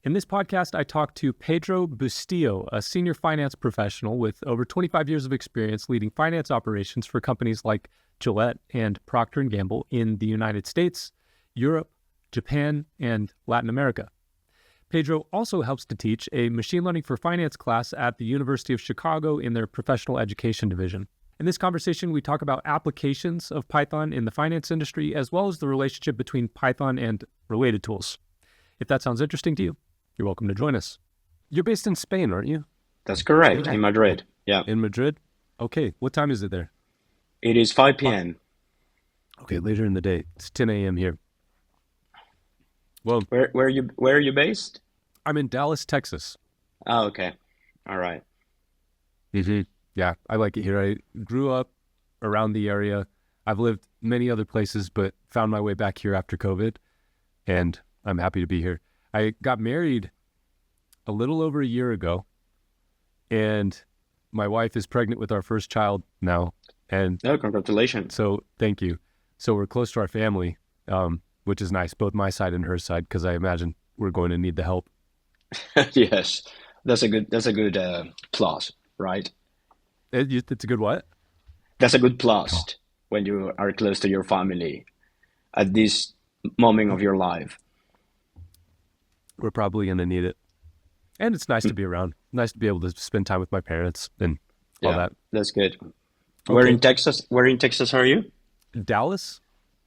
In this podcast, I talked to Pedro Bustillo, a senior finance professional with over 25 years of experience leading finance operations for companies like Gillette and Proctor Gamble in the United States, Europe, Japan, and Latin America. Pedro also helps to teach a machine learning for finance class at the University of Chicago in their professional education division. In this conversation, we talk about applications of Python in the finance industry, as well as the relationship between Python and related tools. If that sounds interesting to you, you're welcome to join us. You're based in Spain, aren't you? That's correct, in Madrid. Yeah. In Madrid? Okay. What time is it there? It is 5 p.m. Okay, later in the day. It's 10 a.m. here. Well, Where are you based? I'm in Dallas, Texas. Oh, okay. All right. Yeah, I like it here. I grew up around the area. I've lived many other places, but found my way back here after COVID, and I'm happy to be here. I got married a little over a year ago, and my wife is pregnant with our first child now. And Oh, congratulations. so, thank you. So we're close to our family, which is nice, both my side and her side, because I imagine we're going to need the help. Yes, that's a good plus, right? It's a good what? That's a good plus when you are close to your family at this moment of your life. We're probably going to need it. And it's nice to be around. Nice to be able to spend time with my parents and all Yeah, that. that's good. Where Okay. in Texas? Where in Texas are you? Dallas?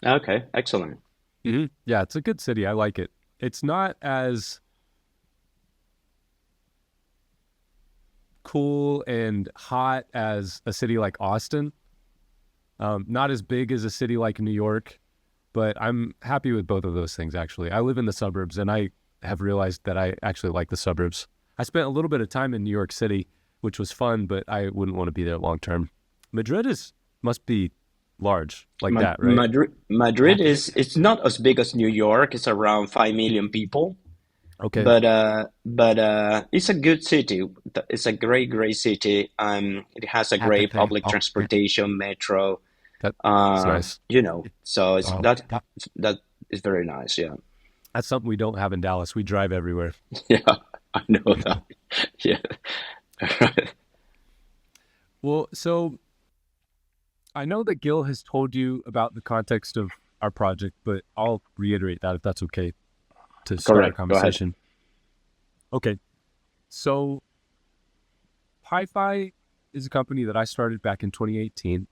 Okay, excellent. Yeah, it's a good city. I like it. It's not as cool and hot as a city like Austin. Not as big as a city like New York, but I'm happy with both of those things, actually. I live in the suburbs, and I have realized that I actually like the suburbs. I spent a little bit of time in New York City, which was fun, but I wouldn't want to be there long term. Madrid must be large like that, right? Madrid is it's not as big as New York. It's around 5 million people, Okay. but it's a good city. It's a great city. It has a great public transportation, metro. That's Uh, nice. so it's Oh, that is very nice. Yeah, that's something we don't have in Dallas. We drive everywhere. yeah, I know that. Yeah, Well, so I know that Gil has told you about the context of our project, but I'll reiterate that if that's okay to start our correct. Go ahead. conversation. Okay. So PyFi is a company that I started back in 2018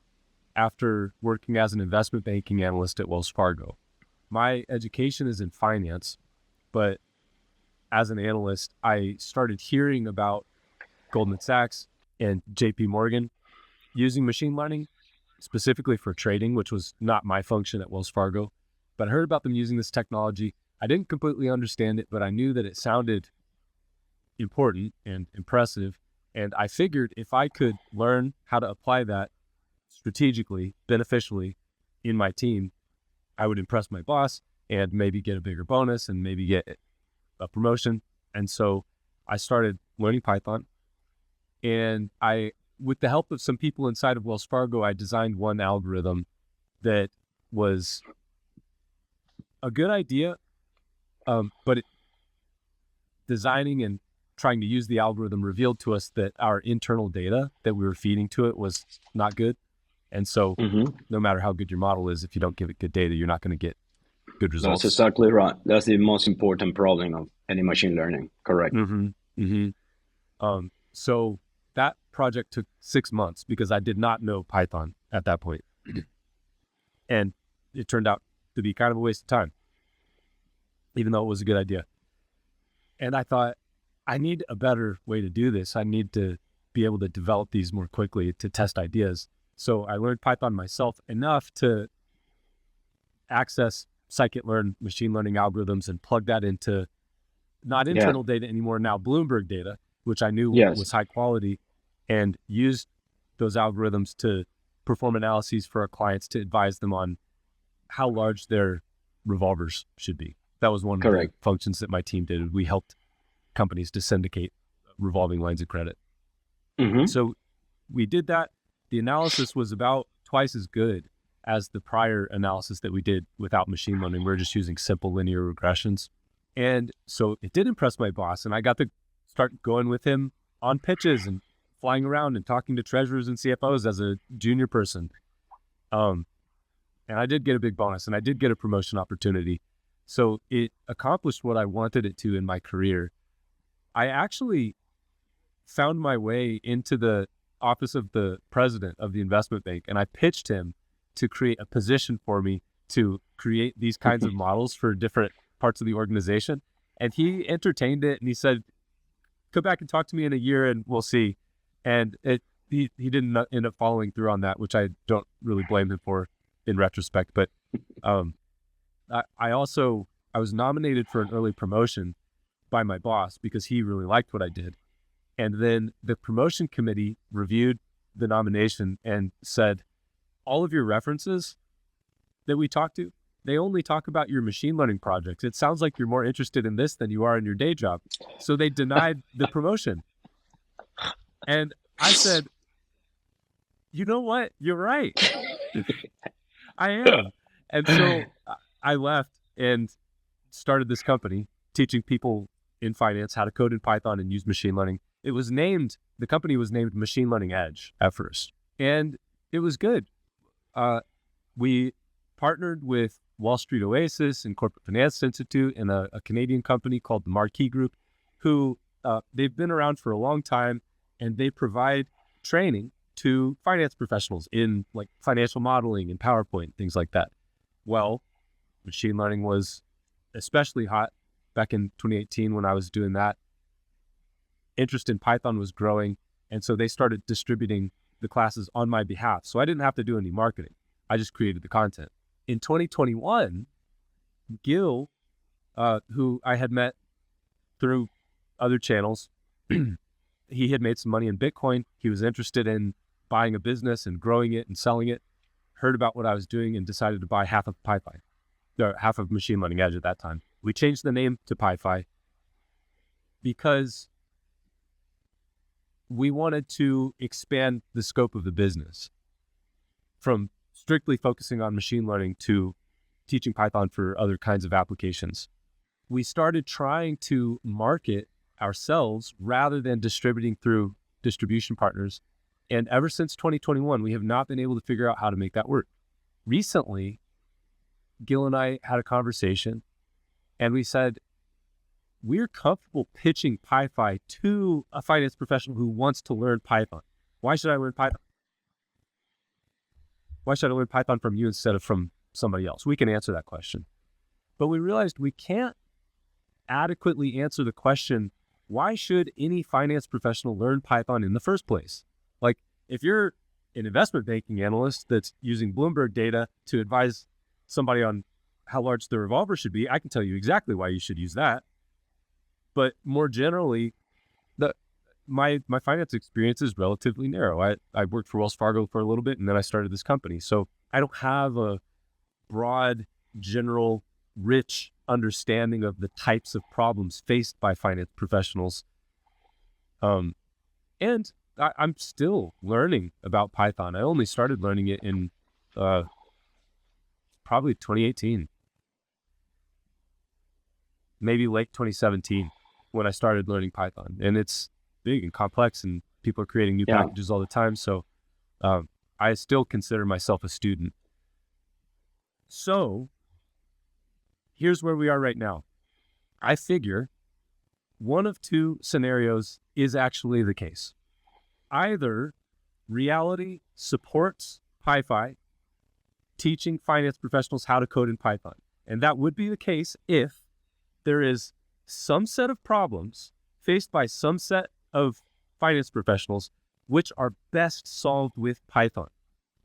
after working as an investment banking analyst at Wells Fargo. My education is in finance, but as an analyst, I started hearing about Goldman Sachs and JP Morgan using machine learning specifically for trading, which was not my function at Wells Fargo. But I heard about them using this technology. I didn't completely understand it, but I knew that it sounded important and impressive. And I figured if I could learn how to apply that strategically, beneficially in my team, I would impress my boss and maybe get a bigger bonus and maybe get a promotion. And so I started learning Python, and with the help of some people inside of Wells Fargo, I designed one algorithm that was a good idea, but designing and trying to use the algorithm revealed to us that our internal data that we were feeding to it was not good. And so hmm no matter how good your model is, if you don't give it good data, you're not going to get good That's results. exactly right. That's the most important problem of any machine learning. Correct. So that project took 6 months because I did not know Python at that point. And it turned out to be kind of a waste of time, even though it was a good idea. And I thought, I need a better way to do this. I need to be able to develop these more quickly to test ideas. So I learned Python myself enough to access scikit-learn machine learning algorithms and plug that into not Yeah. internal data anymore, now Bloomberg data, which I knew Yes. was high quality, and used those algorithms to perform analyses for our clients to advise them on how large their revolvers should be. That was one of the Correct. functions that my team did. We helped companies to syndicate revolving lines of credit. hmm So we did that. The analysis was about twice as good as the prior analysis that we did without machine learning. We were just using simple linear regressions. And so it did impress my boss, and I got to start going with him on pitches and flying around and talking to treasurers and CFOs as a junior person. And I did get a big bonus, and I did get a promotion opportunity. So it accomplished what I wanted it to in my career. I actually found my way into the office of the president of the investment bank, and I pitched him to create a position for me to create these kinds of models for different parts of the organization. And he entertained it, and he said, come back and talk to me in a year and we'll see. And he didn't end up following through on that, which I don't really blame him for in retrospect. But I was nominated for an early promotion by my boss because he really liked what I did. And then the promotion committee reviewed the nomination and said, all of your references that we talked to, they only talk about your machine learning projects. It sounds like you're more interested in this than you are in your day job. So they denied the promotion. And I said, you know what? You're right. I am. And so I left and started this company teaching people in finance how to code in Python and use machine learning. The company was named Machine Learning Edge at first, and it was good. We partnered with Wall Street Oasis and Corporate Finance Institute and a Canadian company called the Marquee Group, who they've been around for a long time, and they provide training to finance professionals in like financial modeling and PowerPoint, things like that. Well, machine learning was especially hot back in 2018 when I was doing that. Interest in Python was growing, and so they started distributing the classes on my behalf. So I didn't have to do any marketing. I just created the content. In 2021, Gil, who I had met through other channels, he had made some money in Bitcoin. He was interested in buying a business and growing it and selling it, heard about what I was doing and decided to buy half of PyFi, or half of Machine Learning Edge at that time. We changed the name to PyFi because we wanted to expand the scope of the business from strictly focusing on machine learning to teaching Python for other kinds of applications. We started trying to market ourselves rather than distributing through distribution partners. And ever since 2021, we have not been able to figure out how to make that work. Recently, Gil and I had a conversation, and we said, we're comfortable pitching PyFi to a finance professional who wants to learn Python. Why should I learn Python? Why should I learn Python from you instead of from somebody else? We can answer that question. But we realized we can't adequately answer the question, why should any finance professional learn Python in the first place? Like, if you're an investment banking analyst that's using Bloomberg data to advise somebody on how large the revolver should be, I can tell you exactly why you should use that. But more generally, my finance experience is relatively narrow. I worked for Wells Fargo for a little bit, and then I started this company. So I don't have a broad, general, rich understanding of the types of problems faced by finance professionals. And I'm still learning about Python. I only started learning it in probably 2018, maybe late 2017 when I started learning Python. And it's big and complex, and people are creating new packages all the time. So I still consider myself a student. So here's where we are right now. I figure one of two scenarios is actually the case. Either reality supports PyFi teaching finance professionals how to code in Python. And that would be the case if there is some set of problems faced by some set of finance professionals which are best solved with Python.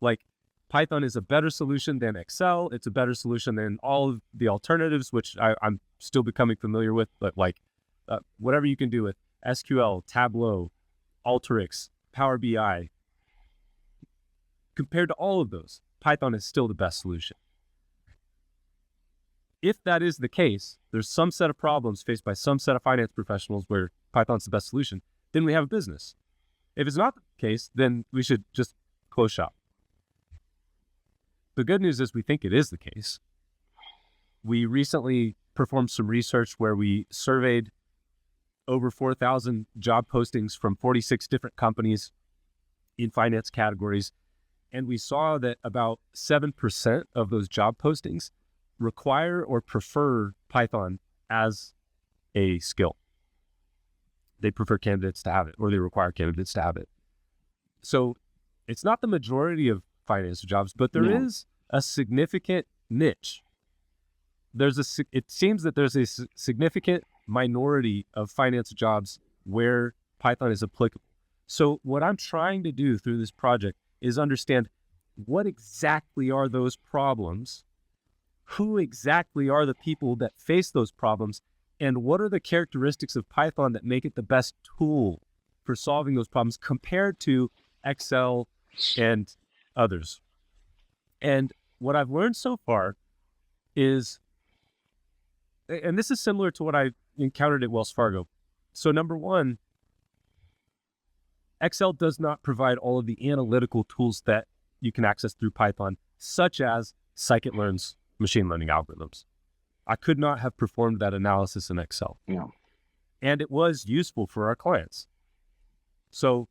Like, Python is a better solution than Excel. It's a better solution than all of the alternatives, which I'm still becoming familiar with, but like whatever you can do with SQL, Tableau, Alteryx, Power BI. Compared to all of those, Python is still the best solution. If that is the case, there's some set of problems faced by some set of finance professionals where Python's the best solution, then we have a business. If it's not the case, then we should just close shop. The good news is we think it is the case. we recently performed some research where we surveyed over 4,000 job postings from 46 different companies in finance categories. And we saw that about 7% of those job postings require or prefer Python as a skill. They prefer candidates to have it, or they require candidates to have it. So it's not the majority of finance jobs, but there is a significant niche. It seems that there's a significant minority of finance jobs where Python is applicable. So what I'm trying to do through this project is understand what exactly are those problems, who exactly are the people that face those problems, and what are the characteristics of Python that make it the best tool for solving those problems compared to Excel and others. And what I've learned so far is, and this is similar to what I encountered at Wells Fargo. So number one, Excel does not provide all of the analytical tools that you can access through Python, such as scikit-learn's machine learning algorithms. I could not have performed that analysis in Excel. No. And it was useful for our clients. So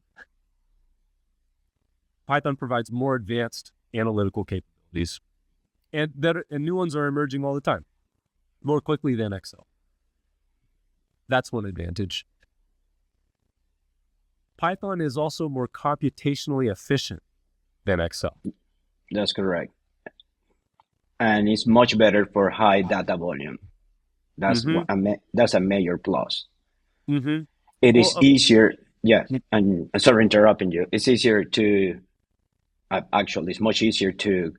Python provides more advanced analytical capabilities, and new ones are emerging all the time, more quickly than Excel. That's one advantage. Python is also more computationally efficient than Excel. That's correct. And it's much better for high data volume. That's that's a major plus. Mm-hmm. It is easier. Yeah, and sorry interrupting you. It's easier to, actually, it's much easier to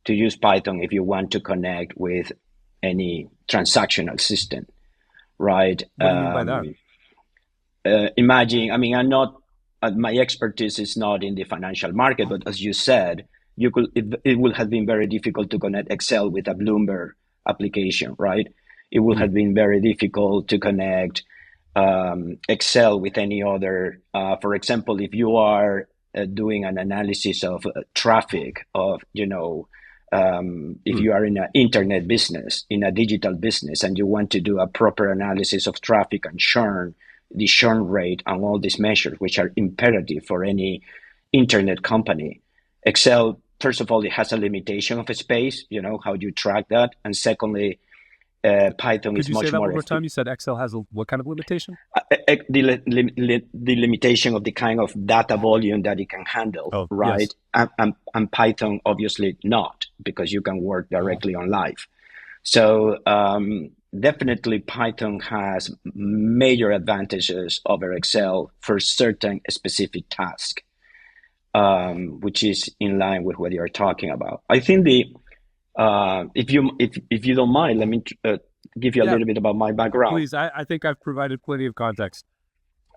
use Python if you want to connect with any transactional system, right? What do you mean by that? Imagine, I mean, I'm not, my expertise is not in the financial market, but as you said, it would have been very difficult to connect Excel with a Bloomberg application, right? It would have been very difficult to connect Excel with any other. For example, if you are doing an analysis of traffic, of if you are in an internet business, in a digital business, and you want to do a proper analysis of traffic and churn, the churn rate, and all these measures, which are imperative for any internet company, Excel, first of all, it has a limitation of space, how you track that. And secondly, Python is much more. Could you say that one more time? You said Excel has what kind of limitation? The limitation of the kind of data volume that it can handle, right? Yes. And Python, obviously not, because you can work directly on live. So definitely Python has major advantages over Excel for certain specific tasks, which is in line with what you're talking about. I think if you don't mind, let me give you a little bit about my background. Please, I think I've provided plenty of context.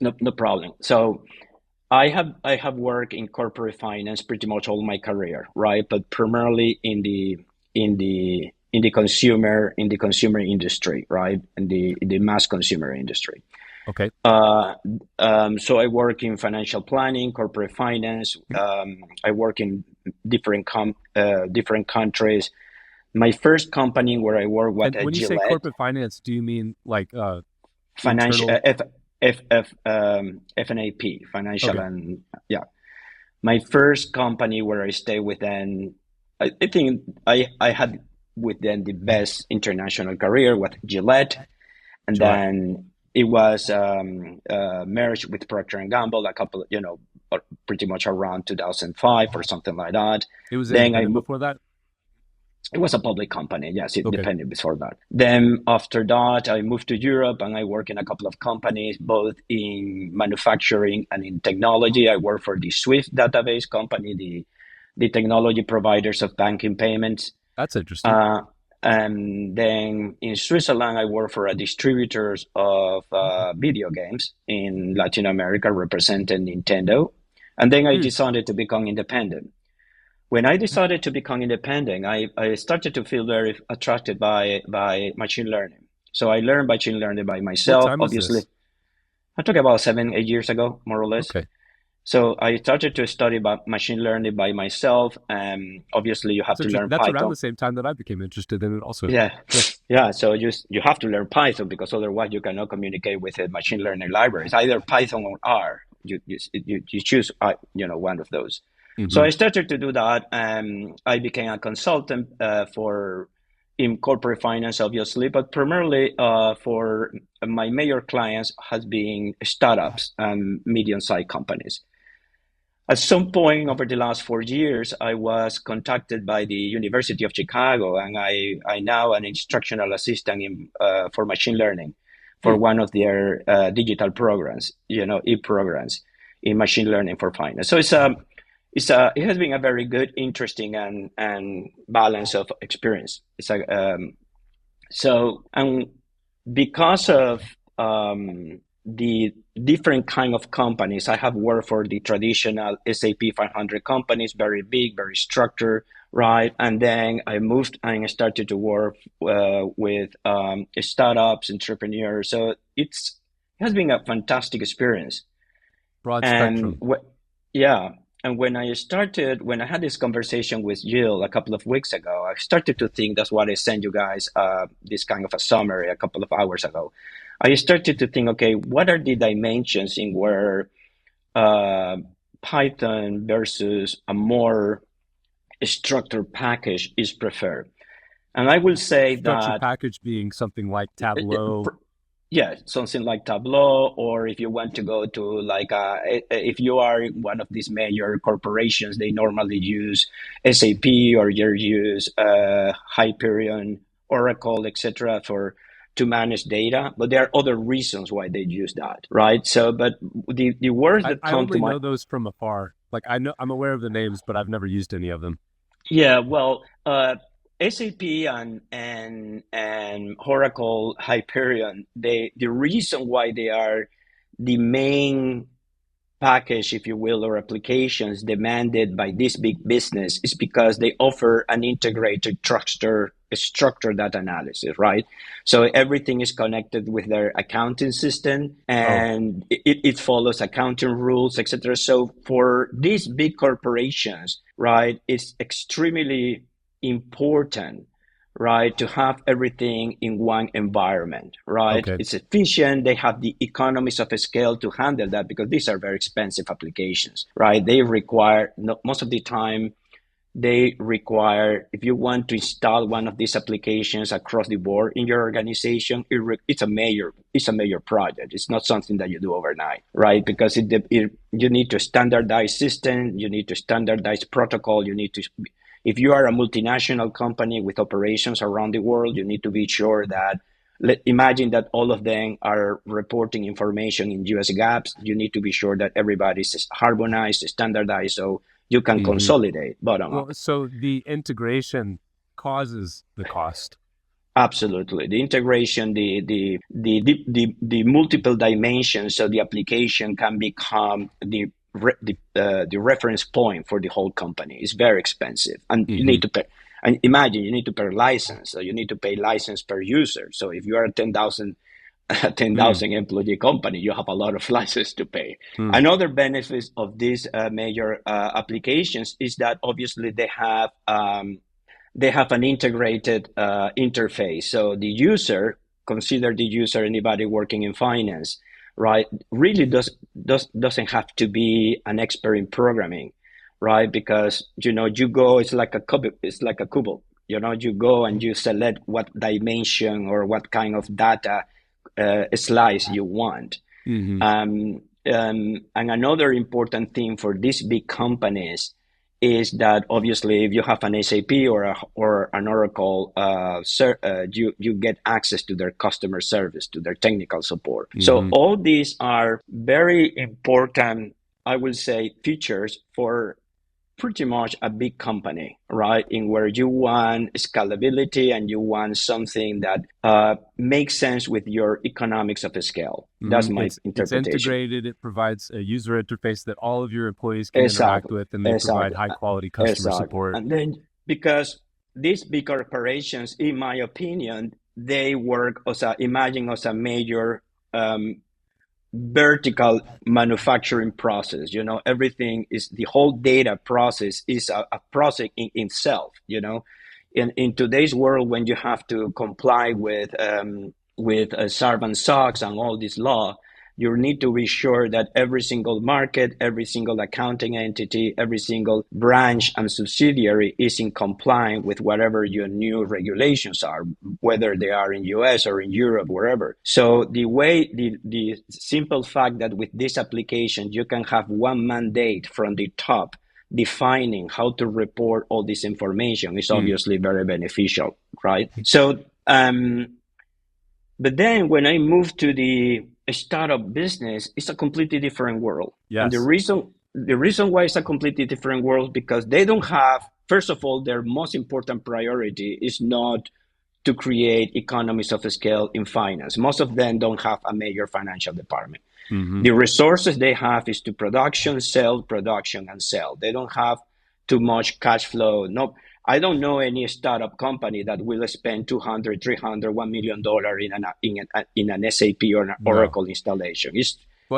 No problem. So I have worked in corporate finance pretty much all my career, right? But primarily in the consumer industry, right? In the mass consumer industry. Okay. So I work in financial planning, corporate finance. I work in different countries. My first company where I worked was at Gillette. When you say corporate finance, do you mean like financial FNAP, financial, okay. And yeah. My first company where I stayed with them, I think I had with them the best international career with Gillette, and then it was merged with Proctor Gamble a couple, pretty much around 2005 or something like that. It was independent before that? It was a public company, yes, independent before that. Then after that, I moved to Europe and I work in a couple of companies, both in manufacturing and in technology. I work for the Swift database company, the technology providers of banking payments. That's interesting. And then in Switzerland, I work for a distributor of video games in Latin America, representing Nintendo. And then I decided to become independent. When I decided to become independent, I started to feel very attracted by machine learning. So I learned machine learning by myself. What time obviously. Was this? I took about 7-8 years ago, more or less. Okay. So I started to study about machine learning by myself. Obviously, you have That's to interesting. learn That's around Python. the same time that I became interested in it also. Yeah, Yeah. yeah. So you have to learn Python because otherwise you cannot communicate with the machine learning libraries, either Python or R. You choose one of those. So Hmm. I started to do that. I became a consultant for in corporate finance, obviously, but primarily for my major clients has been startups and medium-sized companies. At some point over the last 4 years, I was contacted by the University of Chicago, and I now an instructional assistant for machine learning for Hmm. one of their digital programs, e-programs in machine learning for finance. So it has been a very good, interesting, and balance of experience. It's a so and because of the different kind of companies, I have worked for the traditional SAP 500 companies, very big, very structured, right? And then I moved and I started to work with startups, entrepreneurs. So it has been a fantastic experience. Broad And spectrum. yeah, and when I had this conversation with Jill a couple of weeks ago, I started to think that's what I sent you guys this kind of a summary a couple of hours ago. I started to think, okay, what are the dimensions in where uh, Python versus a more structured package is preferred? And I will say Structured that package being something like Tableau. uh, yeah, something like Tableau, or if you want to go to like if you are one of these major corporations, they normally use SAP or you use Hyperion, Oracle, etc. for to manage data. But there are other reasons why they use that, right? So, but the words that I come to only my know those from afar. Like I know I'm aware of the names, but I've never used any of them. yeah, well, SAP and Oracle Hyperion, the reason why they are the main package, if you will, or applications demanded by this big business is because they offer an integrated structure data analysis, right? So everything is connected with their accounting system Oh, and it follows accounting rules, etc. So for these big corporations, right, it's extremely important, right, to have everything in one environment, right? okay. It's efficient. They have the economies of scale to handle that because these are very expensive applications, right? They require, most of the time, they require, if you want to install one of these applications across the board in your organization, it's a major project. It's not something that you do overnight, right? Because you need to standardize system, you need to standardize protocol, you need to, if you are a multinational company with operations around the world, you need to be sure that, imagine that all of them are reporting information in US gaps. You need to be sure that everybody's harmonized, standardized, so you can Hmm. consolidate bottom Well, up. so the integration causes the cost. Absolutely. The integration, the multiple dimensions of the application can become the reference point for the whole company. It's very expensive. And you Hmm. need to pay. And imagine you need to pay license. So you need to pay license per user. So if you are a 10,000 employee company, you have a lot of license to pay. Mm. Another benefit of these major applications is that obviously they have an integrated interface. So the user, consider the user, anybody working in finance, right, really doesn't have to be an expert in programming, right? Because you go, it's like a cube. You go and you select what dimension or what kind of data slice you want. Hmm. And another important thing for these big companies is that obviously if you have an SAP or an Oracle, you get access to their customer service, to their technical support. So Hmm. all these are very important, I will say, features for pretty much a big company, right? In where you want scalability and you want something that makes sense with your economics of a scale. That's Hmm. my It's interpretation. integrated. It provides a user interface that all of your employees can interact Exactly, with, and they provide exactly, high quality customer exactly. support. And then because these big corporations, in my opinion, they work as imagine as a major um, vertical manufacturing process. Everything is, the whole data process is a process in itself. In today's world, when you have to comply with Sarbanes-Oxley and all this law, you need to be sure that every single market, every single accounting entity, every single branch and subsidiary is in compliance with whatever your new regulations are, whether they are in US or in Europe, wherever. So the simple fact that with this application, you can have one mandate from the top defining how to report all this information is obviously very beneficial, right? So, but then when I moved to the startup business, it's a completely different world. Yes. And the reason why it's a completely different world, because they don't have, first of all, their most important priority is not to create economies of scale in finance. Most of them don't have a major financial department. The resources they have is to production, and sell. They don't have too much cash flow. No, I don't know any startup company that will spend $200, $300, $1 million in an SAP or an Oracle installation.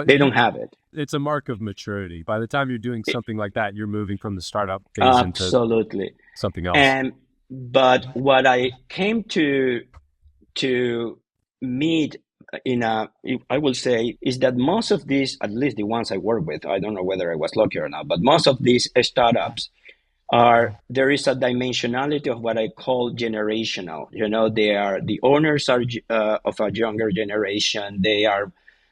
They don't have it. It's a mark of maturity. By the time you're doing something like that, you're moving from the startup phase absolutely into something else. But what I came to meet I will say, is that most of these, at least the ones I work with, I don't know whether I was lucky or not, but most of these startups there is a dimensionality of what I call generational. The owners are of a younger generation. The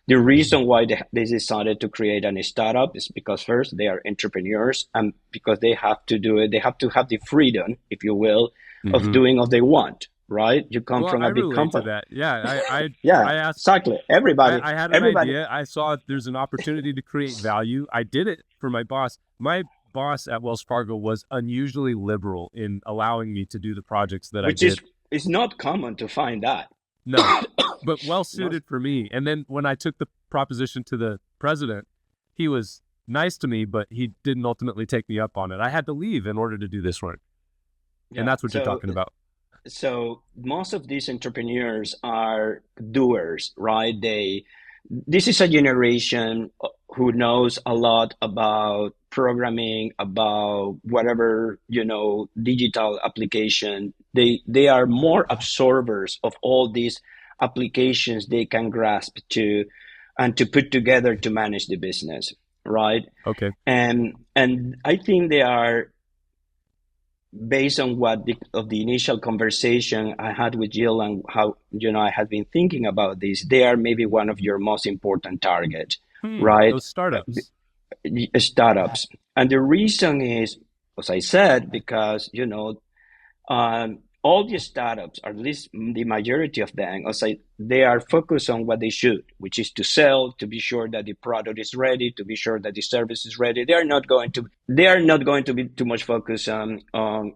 reason why they decided to create a startup is because first they are entrepreneurs, and because they have to do it, they have to have the freedom, if you will, of doing what they want. Right? You come from a big company. To that. Yeah, I asked, exactly. Everybody. I had an idea. I saw there's an opportunity to create value. I did it for my boss. My boss at Wells Fargo was unusually liberal in allowing me to do the projects that I did. Which is not common to find that. No, but well suited for me. And then when I took the proposition to the president, he was nice to me, but he didn't ultimately take me up on it. I had to leave in order to do this work. Yeah, and that's what you're talking about. So most of these entrepreneurs are doers, right? This is a generation who knows a lot about programming, about whatever, digital application. They are more absorbers of all these applications they can grasp to and to put together to manage the business, right? Okay. And I think they are, based on the initial conversation I had with Jill and how, I had been thinking about this, they are maybe one of your most important targets, right? Those startups. Startups. And the reason is, as I said, because, all the startups, or at least the majority of them, they are focused on what they should, which is to sell, to be sure that the product is ready, to be sure that the service is ready. They are not going to be too much focused on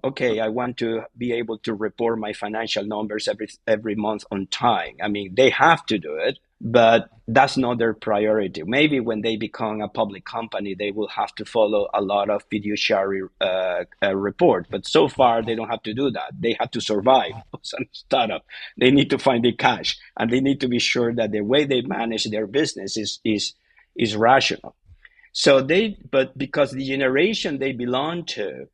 okay, I want to be able to report my financial numbers every month on time. I mean, they have to do it, but that's not their priority. Maybe when they become a public company, they will have to follow a lot of fiduciary report. But so far, they don't have to do that. They have to survive as a startup. They need to find the cash, and they need to be sure that the way they manage their business is rational. But because the generation they belong to,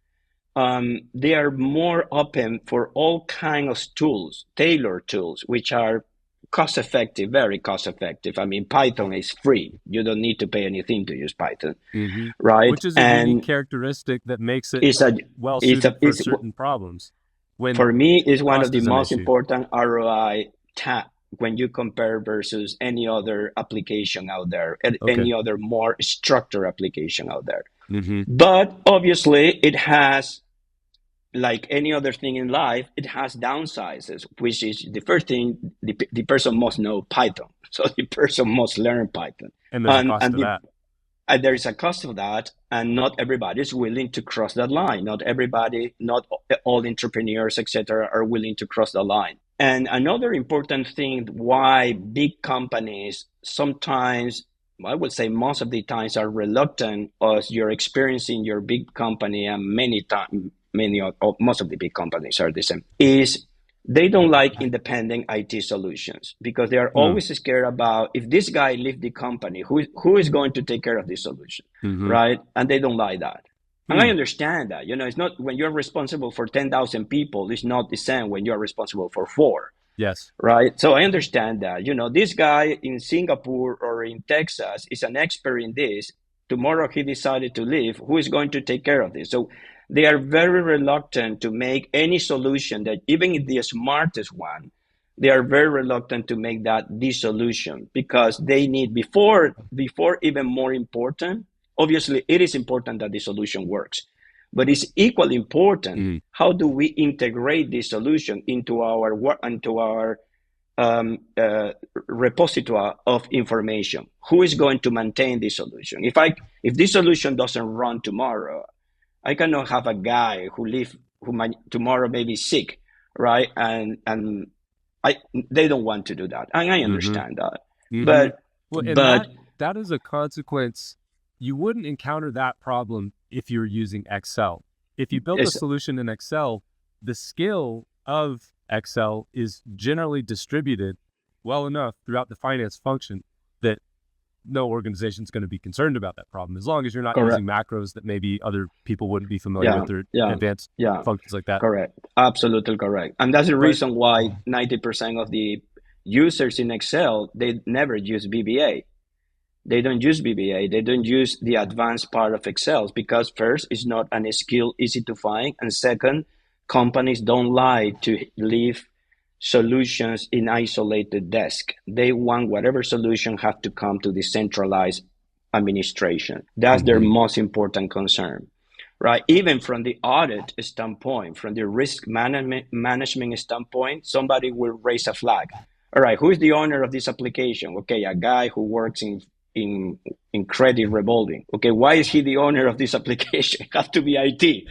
they are more open for all kinds of tools, tailored tools, which are cost-effective, very cost-effective. I mean, Python is free. You don't need to pay anything to use Python, right? Which is a unique characteristic that makes it well-suited for certain problems. For me, it's one of the most important ROI when you compare versus any other application out there, any other more structured application out there. But obviously, it has, like any other thing in life, it has downsides, which is the first thing, the person must know Python. So the person must learn Python. And there's a cost to that. And there is a cost of that, and not everybody is willing to cross that line. Not all entrepreneurs, etc., are willing to cross the line. And another important thing why big companies sometimes, I would say most of the times, are reluctant, as you're experiencing your big company, and most of the big companies are the same, is They don't like independent IT solutions because they are always scared about if this guy leaves the company, who is going to take care of this solution, Mm-hmm. right? And they don't like that. And I understand that. It's not when you're responsible for 10,000 people, it's not the same when you're responsible for four, Yes. right? So I understand that. This guy in Singapore or in Texas is an expert in this. Tomorrow he decided to leave. Who is going to take care of this? So they are very reluctant to make any solution that, even if the smartest one, they are very reluctant to make that the solution because they need before even more important. Obviously, it is important that the solution works, but it's equally important how do we integrate this solution into our repository of information. Who is going to maintain this solution? If this solution doesn't run tomorrow, I cannot have a guy who might tomorrow may be sick, right? And they don't want to do that, and I understand that. But Well, and that is a consequence. You wouldn't encounter that problem if you're using Excel. If you built a solution in Excel, the skill of Excel is generally distributed well enough throughout the finance function that no organization is going to be concerned about that problem, as long as you're not using macros that maybe other people wouldn't be familiar with, or advanced functions like that. Correct. Absolutely correct. And that's the reason why 90% of the users in Excel, they never use VBA. They don't use VBA. They don't use the advanced part of Excel because first, it's not a skill easy to find. And second, companies don't like to leave solutions in isolated desk. They want whatever solution have to come to the centralized administration. That's their most important concern, right? Even from the audit standpoint, from the risk management standpoint, somebody will raise a flag. All right, who is the owner of this application? Okay, a guy who works in credit revolving. Okay, why is he the owner of this application? It has to be IT,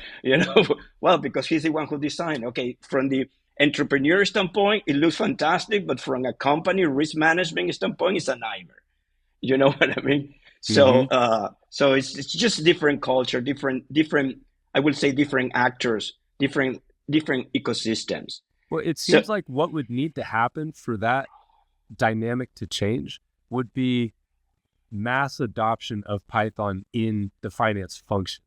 Well, because he's the one who designed. Okay, from the entrepreneur standpoint, it looks fantastic, but from a company risk management standpoint, it's a nightmare. You know what I mean? So, so it's just different culture, different. I would say different actors, different ecosystems. Well, it seems like what would need to happen for that dynamic to change would be mass adoption of Python in the finance function.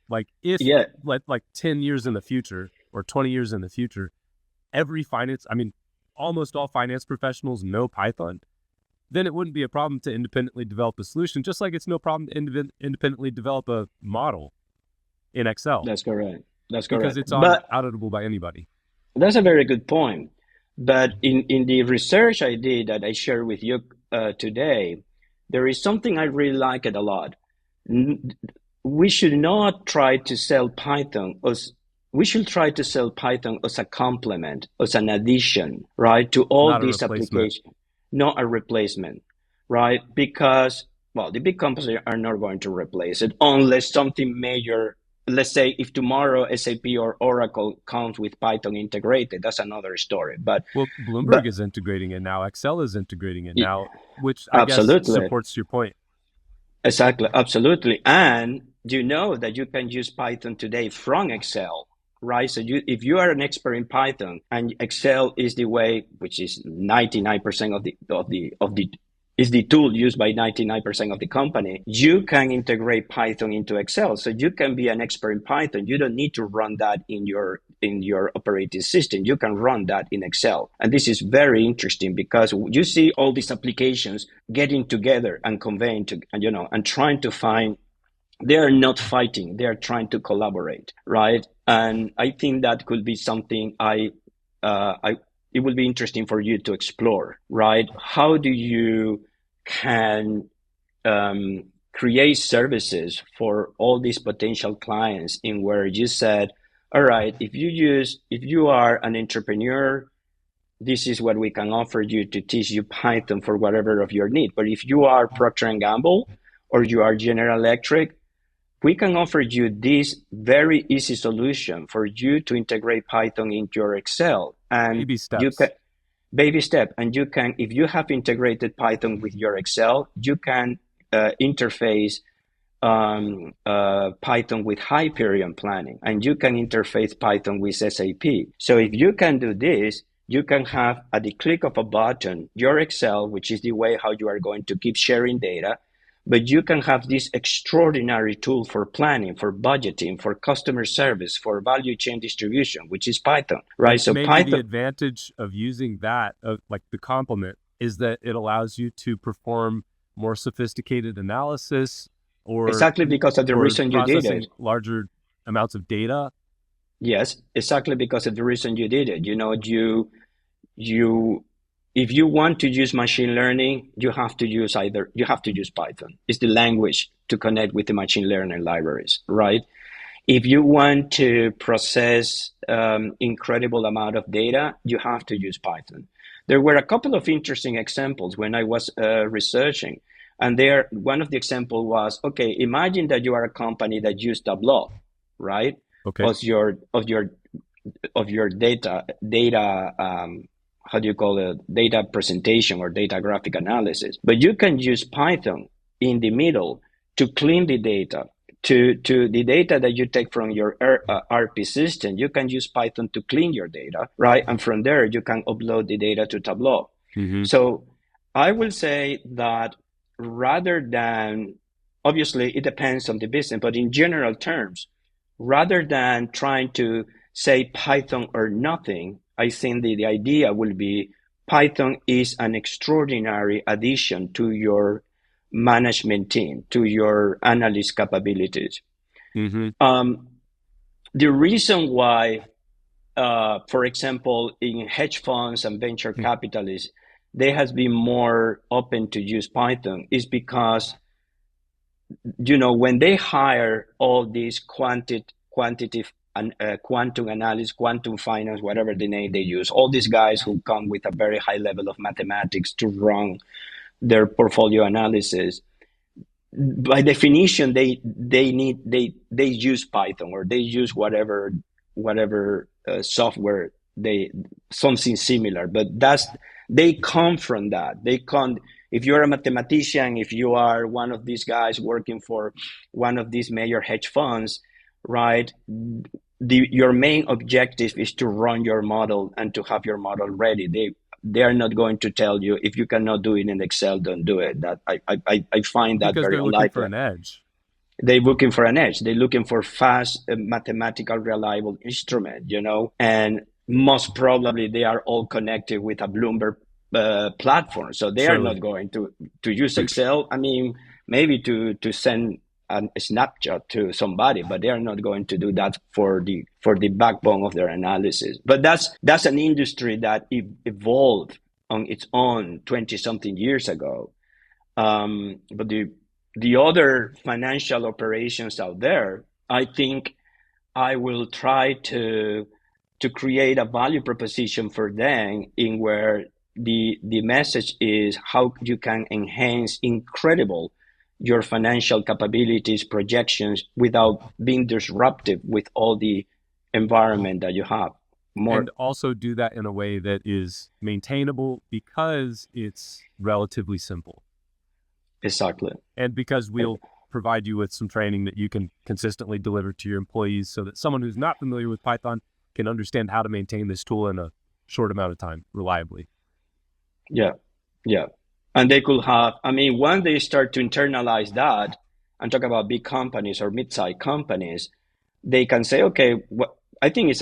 Like if like 10 years in the future or 20 years in the future, almost all finance professionals know Python, then it wouldn't be a problem to independently develop a solution, just like it's no problem to independently develop a model in Excel. That's correct. Because it's auditable by anybody. That's a very good point. But in the research I did that I shared with you today, there is something I really like it a lot. We should not try to sell Python we should try to sell Python as a complement, as an addition, right, to all these applications, not a replacement, right? Because, well, the big companies are not going to replace it unless something major. Let's say if tomorrow SAP or Oracle comes with Python integrated, that's another story. But Bloomberg is integrating it now. Excel is integrating it now, which I guess supports your point. Exactly, absolutely. And you know that you can use Python today from Excel, right? So if you are an expert in Python and Excel is the way, which is 99% is the tool used by 99% of the company, you can integrate Python into Excel. So you can be an expert in Python. You don't need to run that in your operating system. You can run that in Excel. And this is very interesting because you see all these applications getting together and conveying to, and trying to find, they are not fighting. They are trying to collaborate, right? And I think that could be something it will be interesting for you to explore, right? How do you can create services for all these potential clients in where you said, all right, if you are an entrepreneur, this is what we can offer you to teach you Python for whatever of your need. But if you are Procter Gamble or you are General Electric, we can offer you this very easy solution for you to integrate Python into your Excel. And baby steps. Baby step. And you can, if you have integrated Python with your Excel, you can interface Python with Hyperion planning, and you can interface Python with SAP. So if you can do this, you can have at the click of a button your Excel, which is the way how you are going to keep sharing data, but you can have this extraordinary tool for planning, for budgeting, for customer service, for value chain distribution, which is Python, right? And so maybe the Python, advantage of using that, like the complement, is that it allows you to perform more sophisticated analysis or exactly because of the reason you did processing it. larger amounts of data. Yes, exactly because of the reason you did it. You if you want to use machine learning, you have to use Python. It's the language to connect with the machine learning libraries, right? If you want to process incredible amount of data, you have to use Python. There were a couple of interesting examples when I was researching, and there one of the example was, okay, imagine that you are a company that use Tableau, right? Okay. Of your data how do you call it, data presentation or data graphic analysis, but you can use Python in the middle to clean the data, to the data that you take from your RP system. You can use Python to clean your data, right? And from there you can upload the data to Tableau. So I will say that rather than, obviously it depends on the business, but in general terms, rather than trying to say Python or nothing, I think the idea will be Python is an extraordinary addition to your management team, to your analyst capabilities. The reason why, for example, in hedge funds and venture capitalists, they has been more open to use Python is because, when they hire all these quantitative and quantum analysis, quantum finance, whatever the name they use, all these guys who come with a very high level of mathematics to run their portfolio analysis, by definition, they use Python, or they use whatever software, something similar. But they come from that. If you're a mathematician, if you are one of these guys working for one of these major hedge funds, right? Your main objective is to run your model and to have your model ready. They are not going to tell you, if you cannot do it in Excel, don't do it. That I find that because very they're unlikely. Looking for an edge. They're looking for an edge. They're looking for fast, mathematical, reliable instrument, and most probably they are all connected with a Bloomberg platform. So they are not going to use Excel. I mean, maybe to send a snapshot to somebody, but they are not going to do that for the backbone of their analysis. But that's an industry that evolved on its own 20-something years ago. But the other financial operations out there, I think I will try to create a value proposition for them in where the message is how you can enhance your financial capabilities, projections, without being disruptive with all the environment that you have. And also do that in a way that is maintainable because it's relatively simple. Exactly. And because we'll provide you with some training that you can consistently deliver to your employees so that someone who's not familiar with Python can understand how to maintain this tool in a short amount of time reliably. Yeah. And they could have, when they start to internalize that and talk about big companies or mid-sized companies, they can say, okay, I think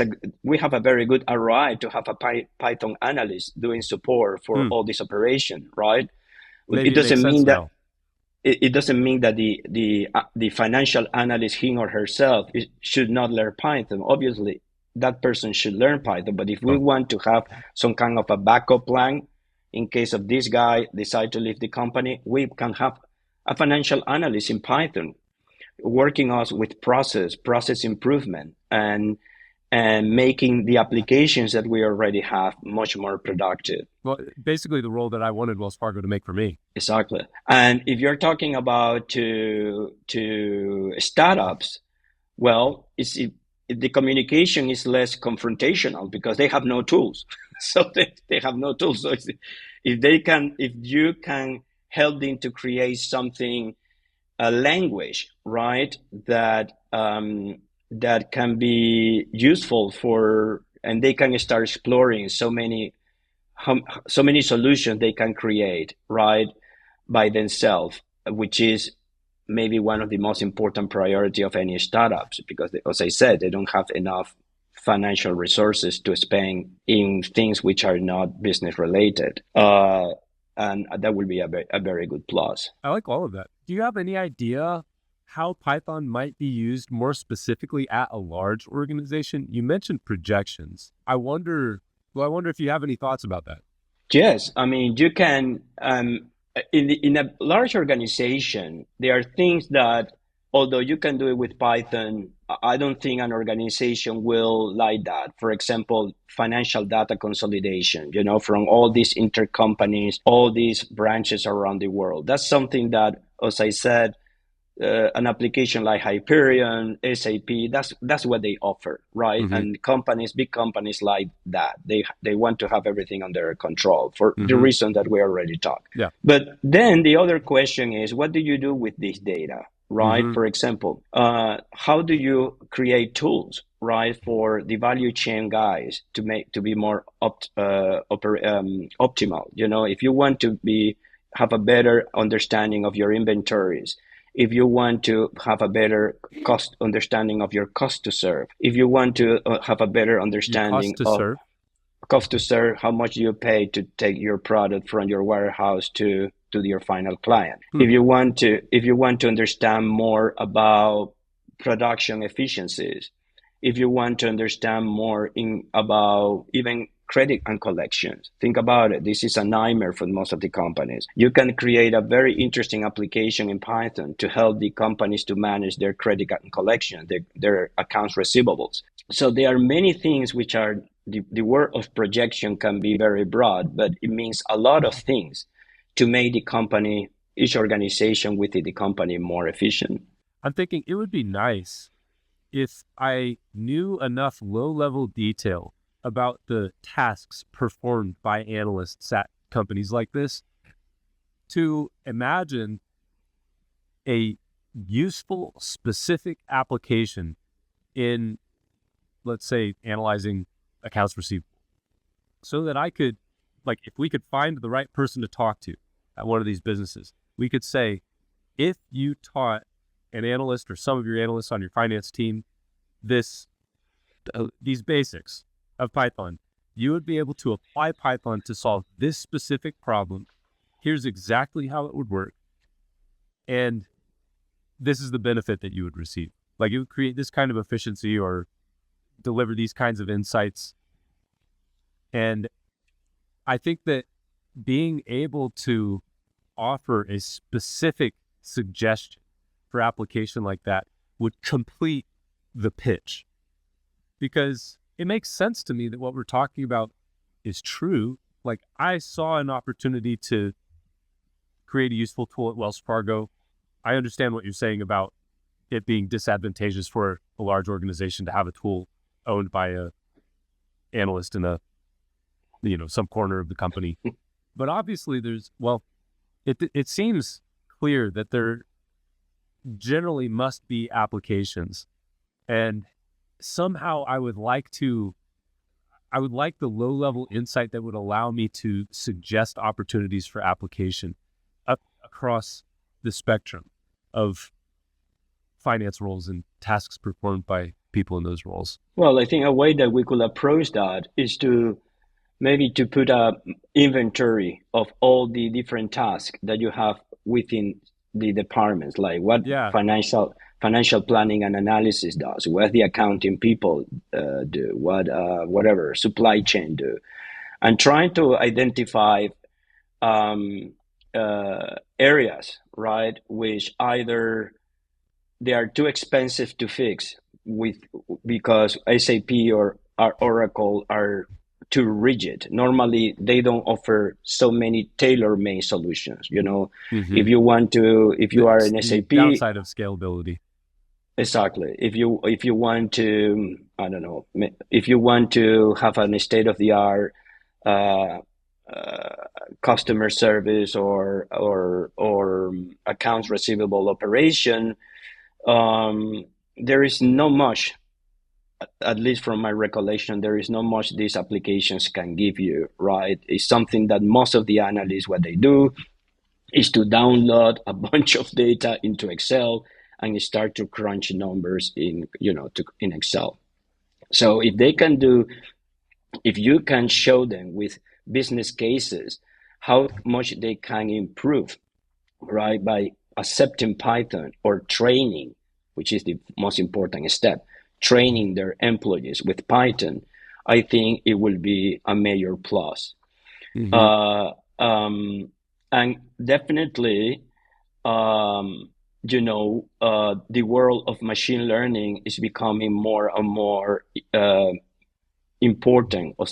we have a very good ROI to have a Python analyst doing support for all this operation, right? Maybe it doesn't mean that now. It doesn't mean that the financial analyst, him or herself, should not learn Python. Obviously, that person should learn Python. But if we want to have some kind of a backup plan, in case of this guy decide to leave the company, we can have a financial analyst in Python working us with process improvement, and making the applications that we already have much more productive. Well, basically the role that I wanted Wells Fargo to make for me. Exactly. And if you're talking about to startups, well, the communication is less confrontational because they have no tools. So they have no tools. So if you can help them to create something a language, right? That can be useful for, and they can start exploring so many solutions they can create, right, by themselves, which is maybe one of the most important priority of any startups, because as I said, they don't have enough financial resources to spend in things which are not business related. And that will be a very good plus. I like all of that. Do you have any idea how Python might be used more specifically at a large organization? You mentioned projections. I wonder if you have any thoughts about that. Yes, I mean you can in a large organization there are things that, although you can do it with Python, I don't think an organization will like that. For example, financial data consolidation, from all these intercompanies, all these branches around the world. That's something that, as I said, an application like Hyperion, SAP, that's what they offer, right? Mm-hmm. And big companies like that. They want to have everything under control for the Mm-hmm. reason that we already talked. Yeah. But then the other question is, what do you do with this data, right? Mm-hmm. For example, how do you create tools, right, for the value chain guys to be more optimal? If you want to have a better understanding of your inventories, if you want to have a better cost understanding of your cost to serve, if you want to have a better Your understanding cost to of serve. cost to serve, how much you pay to take your product from your warehouse to your final client. Hmm. If you want to understand more about production efficiencies, if you want to understand more about even credit and collections, think about it. This is a nightmare for most of the companies. You can create a very interesting application in Python to help the companies to manage their credit and collection, their accounts receivables. So there are many things which are the word of projection can be very broad, but it means a lot of things to make the company, each organization within the company, more efficient. I'm thinking it would be nice if I knew enough low-level detail about the tasks performed by analysts at companies like this to imagine a useful, specific application in, let's say, analyzing accounts receivable, so that I could, like, if we could find the right person to talk to at one of these businesses, we could say, if you taught an analyst or some of your analysts on your finance team these basics of Python, you would be able to apply Python to solve this specific problem. Here's exactly how it would work. And this is the benefit that you would receive. Like, it would create this kind of efficiency or deliver these kinds of insights. And I think that being able to offer a specific suggestion for application like that would complete the pitch, because it makes sense to me that what we're talking about is true. Like, I saw an opportunity to create a useful tool at Wells Fargo. I understand what you're saying about it being disadvantageous for a large organization to have a tool owned by a analyst in some corner of the company. But obviously it seems clear that there generally must be applications. And somehow I would like the low-level insight that would allow me to suggest opportunities for application across the spectrum of finance roles and tasks performed by people in those roles. Well, I think a way that we could approach that is to maybe to put a inventory of all the different tasks that you have within the departments, like what financial planning and analysis does, what the accounting people do, what whatever supply chain do, and trying to identify areas, right, which either they are too expensive to fix because SAP or Oracle are too rigid. Normally, they don't offer so many tailor-made solutions. Mm-hmm. If you are an SAP, downside of scalability. Exactly. If you want to, I don't know, if you want to have a state-of-the-art customer service or accounts receivable operation, there is not much, at least from my recollection, there is not much these applications can give you, right? It's something that most of the analysts, what they do is to download a bunch of data into Excel and start to crunch numbers in, in Excel. So if you can show them with business cases how much they can improve, right, by accepting Python or training, which is the most important step, training their employees with Python, I think it will be a major plus. And definitely, the world of machine learning is becoming more and more important of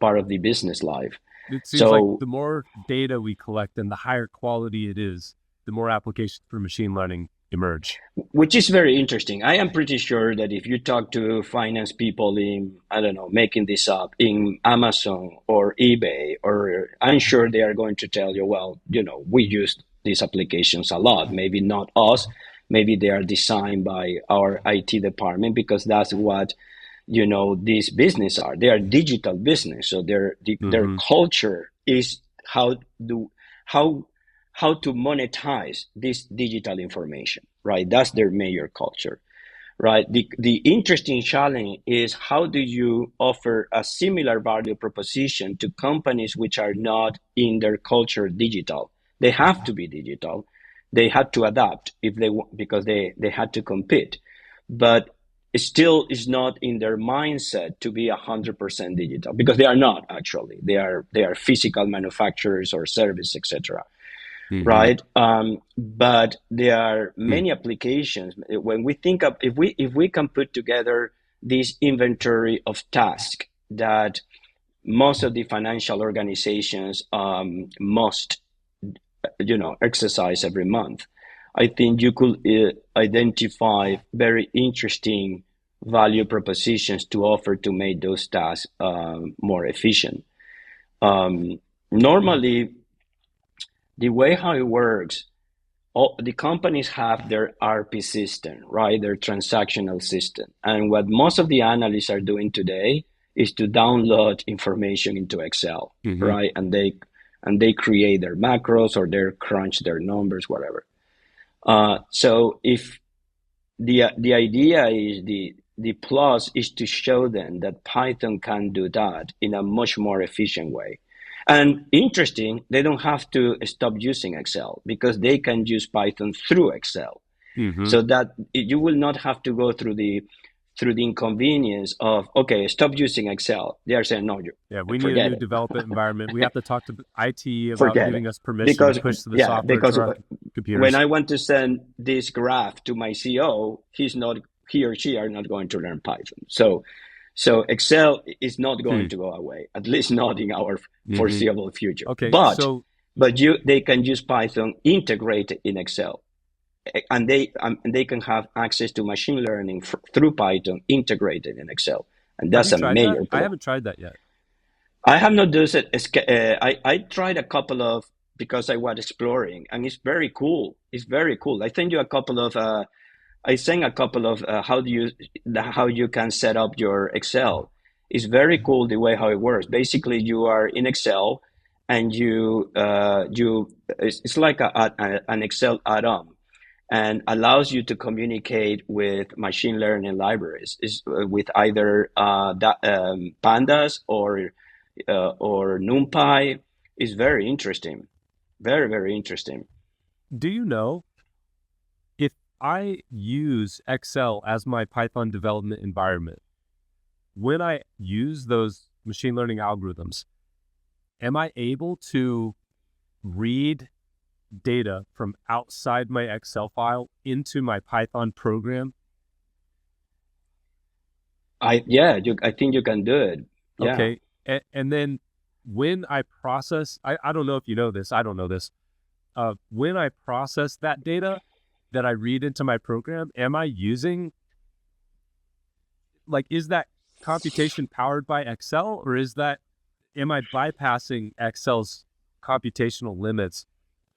part of the business life. It seems like the more data we collect and the higher quality it is, the more applications for machine learning emerge. Which is very interesting. I am pretty sure that if you talk to finance people in, I don't know, making this up, in Amazon or eBay, or I'm sure they are going to tell you, well, we use these applications a lot. Maybe not us. Maybe they are designed by our IT department, because that's what, these businesses are. They are digital business. So their culture is how to monetize this digital information, right? That's their major culture, right? The interesting challenge is, how do you offer a similar value proposition to companies which are not in their culture digital? They have to be digital. They had to adapt because they had to compete, but it still is not in their mindset to be 100% digital, because they are not actually. They are physical manufacturers or service, etc. Right? But there are many applications. When we think of, if we can put together this inventory of tasks that most of the financial organizations must, exercise every month, I think you could identify very interesting value propositions to offer to make those tasks more efficient. Normally, the way how it works, the companies have their RP system, right? Their transactional system. And what most of the analysts are doing today is to download information into Excel, right? And they create their macros, or they crunch their numbers, whatever. So if the idea is, the plus is to show them that Python can do that in a much more efficient way. And interesting, they don't have to stop using Excel, because they can use Python through Excel. So that you will not have to go through the inconvenience of, okay, stop using Excel. They are saying, no, we need a new development environment. We have to talk to IT about giving us permission to push the software to our computers. When I want to send this graph to my CEO, he or she are not going to learn Python. So Excel is not going to go away, at least not in our foreseeable future. Okay, but they can use Python integrated in Excel, and they can have access to machine learning through Python integrated in Excel, and that's a major. I haven't tried that yet. I have not done it. I tried a couple of, because I was exploring, and it's very cool. It's very cool. I sent you a couple of. How you can set up your Excel. It's very cool the way how it works. Basically, you are in Excel, and it's like an Excel add-on, and allows you to communicate with machine learning libraries, with either pandas or NumPy. Is very interesting, very, very interesting. Do you know, if I use Excel as my Python development environment, when I use those machine learning algorithms, am I able to read data from outside my Excel file into my Python program? I think you can do it. Yeah. Okay. And then when I process, I don't know if you know this, I don't know this. When I process that data that I read into my program, am I using, is that computation powered by Excel, or is that am I bypassing Excel's computational limits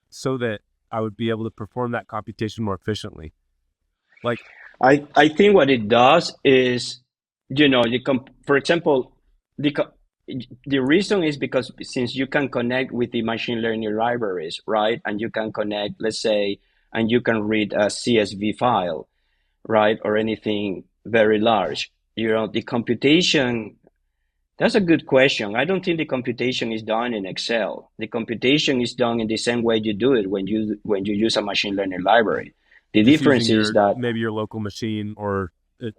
so that I would be able to perform that computation more efficiently? Like, I think what it does is, for example, the co- the reason is because since you can connect with the machine learning libraries, right? And you can connect, let's say, and you can read a CSV file, right? Or anything very large. The computation, that's a good question. I don't think the computation is done in Excel. The computation is done in the same way you do it when you use a machine learning library. The just using difference is your that, maybe your local machine, or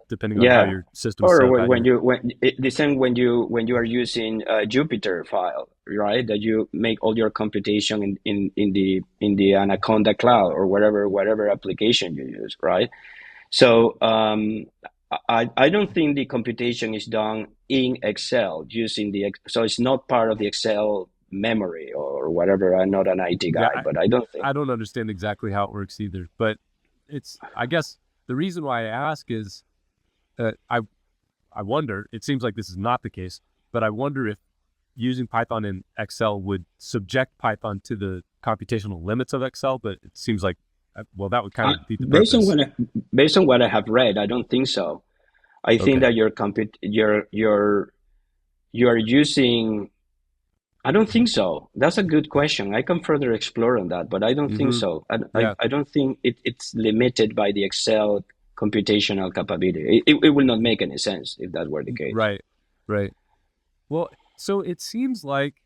depending on how yeah, your system's or set up out here. the same when you are using a Jupyter file, right? That you make all your computation in the Anaconda cloud or whatever application you use, right? So I don't think the computation is done in Excel using so it's not part of the Excel memory or whatever. I'm not an IT Yeah, guy, but I don't think. I don't understand exactly how it works either. But I guess the reason why I ask is I wonder, it seems like this is not the case, but I wonder if using Python in Excel would subject Python to the computational limits of Excel, but it seems like, well, that would kind I, of defeat the based on purpose. what I have read, I don't think so. I think Okay. that you're using. I don't think so. That's a good question. I can further explore on that, but I don't think Mm-hmm. so. Yeah. I don't think it's limited by the Excel computational capability. It will not make any sense if that were the case. Right. Right. Well, so it seems like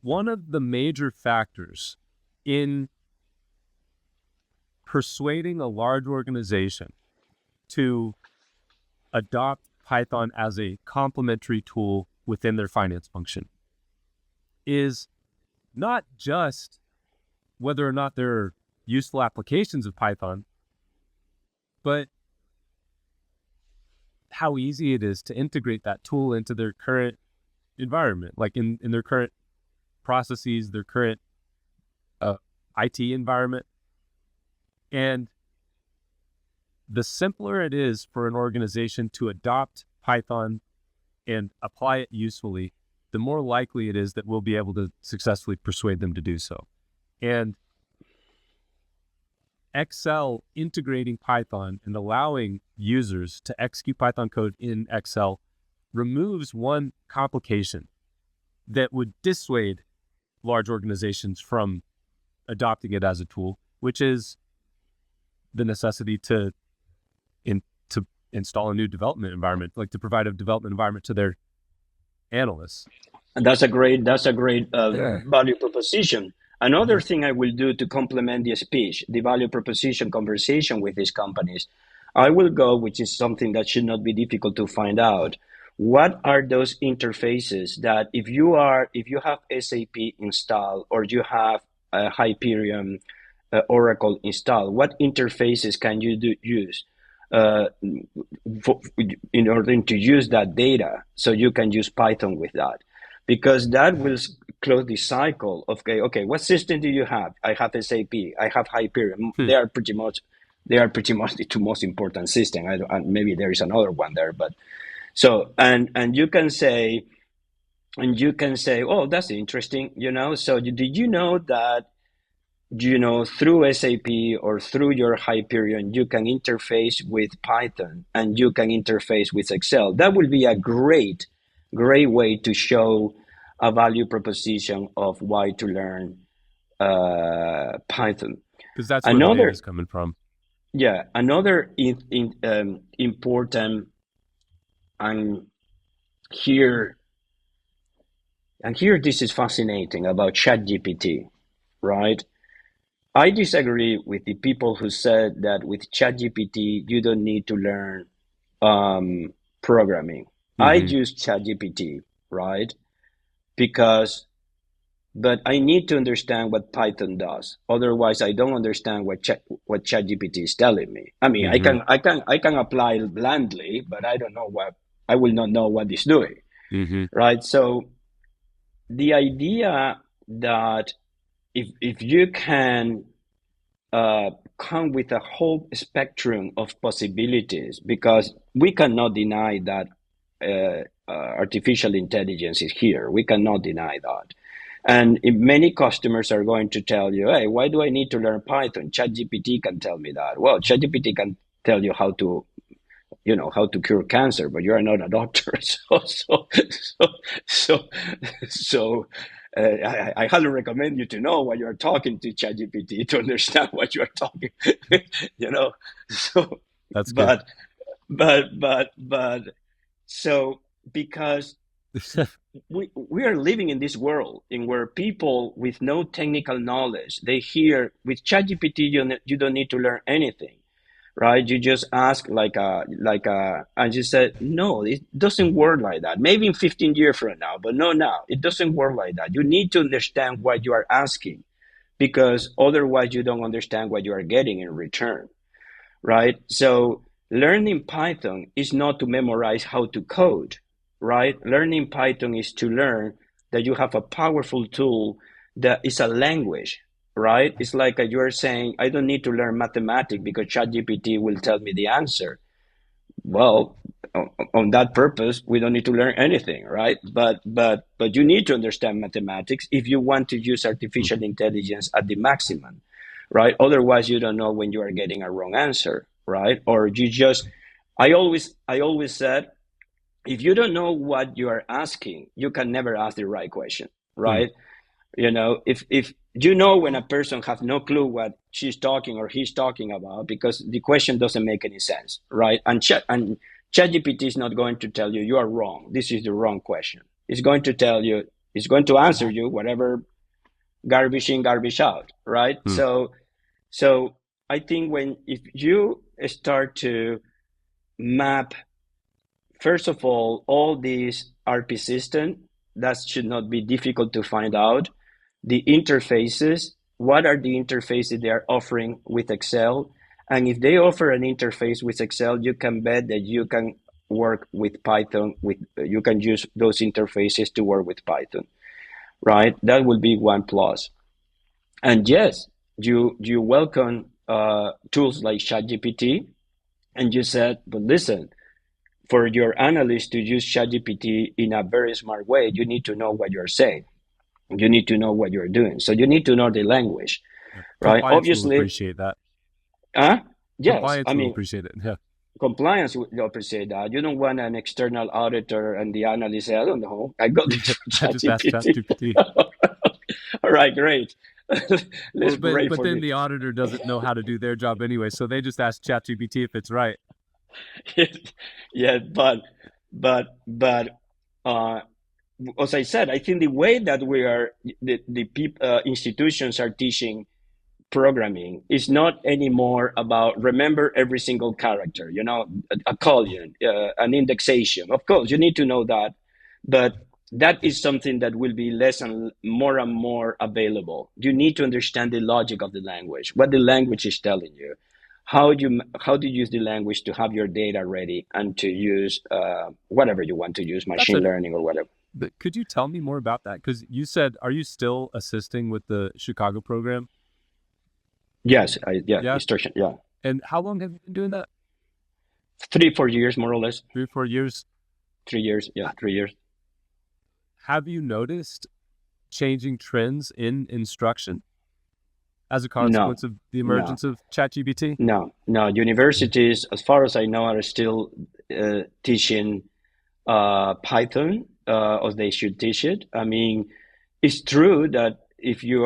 one of the major factors in persuading a large organization to adopt Python as a complementary tool within their finance function is not just whether or not there are useful applications of Python, but how easy it is to integrate that tool into their current environment, like in their current processes, their current IT environment. And the simpler it is for an organization to adopt Python and apply it usefully, the more likely it is that we'll be able to successfully persuade them to do so. And Excel integrating Python and allowing users to execute Python code in Excel removes one complication that would dissuade large organizations from adopting it as a tool, which is the necessity to install a new development environment, like to provide a development environment to their analysts. And that's a great Yeah. value proposition. Another thing I will do to complement the speech, the value proposition conversation with these companies, I will go, which is something that should not be difficult to find out. What are those interfaces that if you have SAP installed or you have a Hyperion Oracle installed, what interfaces can you use uh, for, in order to use that data so you can use Python with that? Because that will close the cycle of, okay, what system do you have? I have SAP, I have Hyperion. Hmm. They are pretty much the two most important systems. And maybe there is another one there, but so and you can say, oh, that's interesting. So did you know that through SAP or through your Hyperion, you can interface with Python and you can interface with Excel? That would be a great, great way to show a value proposition of why to learn Python. Because that's where the data is Another, coming from. yeah, another important and here this is fascinating about ChatGPT, right? I disagree with the people who said that with ChatGPT you don't need to learn programming. I Mm-hmm. use ChatGPT, right? Because but I need to understand what Python does. Otherwise, I don't understand what ChatGPT is telling me. I mean, I Mm-hmm. can I can I can apply blindly, but I will not know what it's doing, Mm-hmm. right? So the idea that if you can uh, come with a whole spectrum of possibilities, because we cannot deny that artificial intelligence is here. We cannot deny that. And many customers are going to tell you, hey, why do I need to learn Python? ChatGPT can tell me that. Well, ChatGPT can tell you how to cure cancer, but you are not a doctor. So I highly recommend you to know what you're talking to ChatGPT to understand what you're talking. So That's good. but so because we are living in this world in where people with no technical knowledge, they hear with ChatGPT you don't need to learn anything, right? You just ask and you said, no, it doesn't work like that. Maybe in 15 years from now, but no, now it doesn't work like that. You need to understand what you are asking, because otherwise you don't understand what you are getting in return, right? So learning Python is not to memorize how to code, right? Learning Python is to learn that you have a powerful tool that is a language, right? It's like you're saying, I don't need to learn mathematics because ChatGPT will tell me the answer. Well, on that purpose, we don't need to learn anything, right? But you need to understand mathematics if you want to use artificial intelligence at the maximum, right? Otherwise, you don't know when you are getting a wrong answer, right? Or you just, I always said, if you don't know what you are asking, you can never ask the right question, right? If when a person has no clue what she's talking or he's talking about, because the question doesn't make any sense, right? And ChatGPT is not going to tell you are wrong. This is the wrong question. It's going to answer you whatever, garbage in, garbage out, right? So I think if you start to map, first of all these RP systems, that should not be difficult to find out. The interfaces, what are the interfaces they are offering with Excel? And if they offer an interface with Excel, you can bet that you can work with Python. You can use those interfaces to work with Python, right? That will be one plus. And yes, you welcome tools like ChatGPT, and you said, but listen, for your analyst to use ChatGPT in a very smart way, you need to know what you're saying. You need to know what you're doing. So you need to know the language, right? Compliance Obviously, will appreciate that. Yes, Compliance will appreciate it. Yeah. Compliance will appreciate that. You don't want an external auditor and the analyst say, I don't know, I got this from I just asked ChatGPT. All right, great. Let's pray but for then the auditor doesn't know how to do their job anyway, so they just ask ChatGPT if it's right. Yeah, but as I said, I think the way that the institutions are teaching programming is not anymore about remember every single character, a colon, an indexation. Of course, you need to know that, but that is something that will be less and more available. You need to understand the logic of the language, what the language is telling you, how to use the language to have your data ready and to use whatever you want to use, machine learning or whatever. But could you tell me more about that? Because you said, are you still assisting with the Chicago program? Yes, instruction, yeah. And how long have you been doing that? 3-4 years, more or less. 3 or 4 years? 3 years, yeah, 3 years. Have you noticed changing trends in instruction as a consequence of the emergence of ChatGPT? No. Universities, as far as I know, are still teaching Python, or they should teach it. I mean, it's true that if you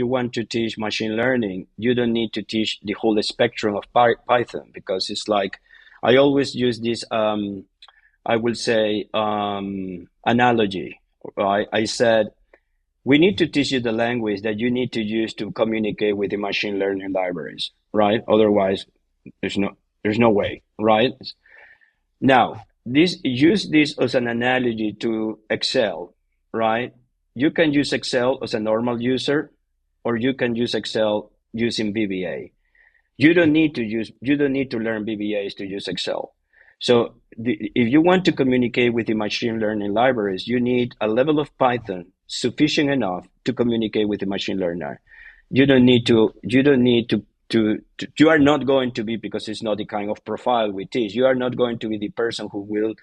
want to teach machine learning, you don't need to teach the whole spectrum of Python, because it's like, I always use this I will say analogy. I said, we need to teach you the language that you need to use to communicate with the machine learning libraries, right? Otherwise, there's no way, right? Now, use this as an analogy to Excel, right? You can use Excel as a normal user, or you can use Excel using VBA. You don't need to learn VBAs to use Excel. So if you want to communicate with the machine learning libraries, you need a level of Python sufficient enough to communicate with the machine learner. You are not going to be, because it's not the kind of profile we teach, you are not going to be the person who will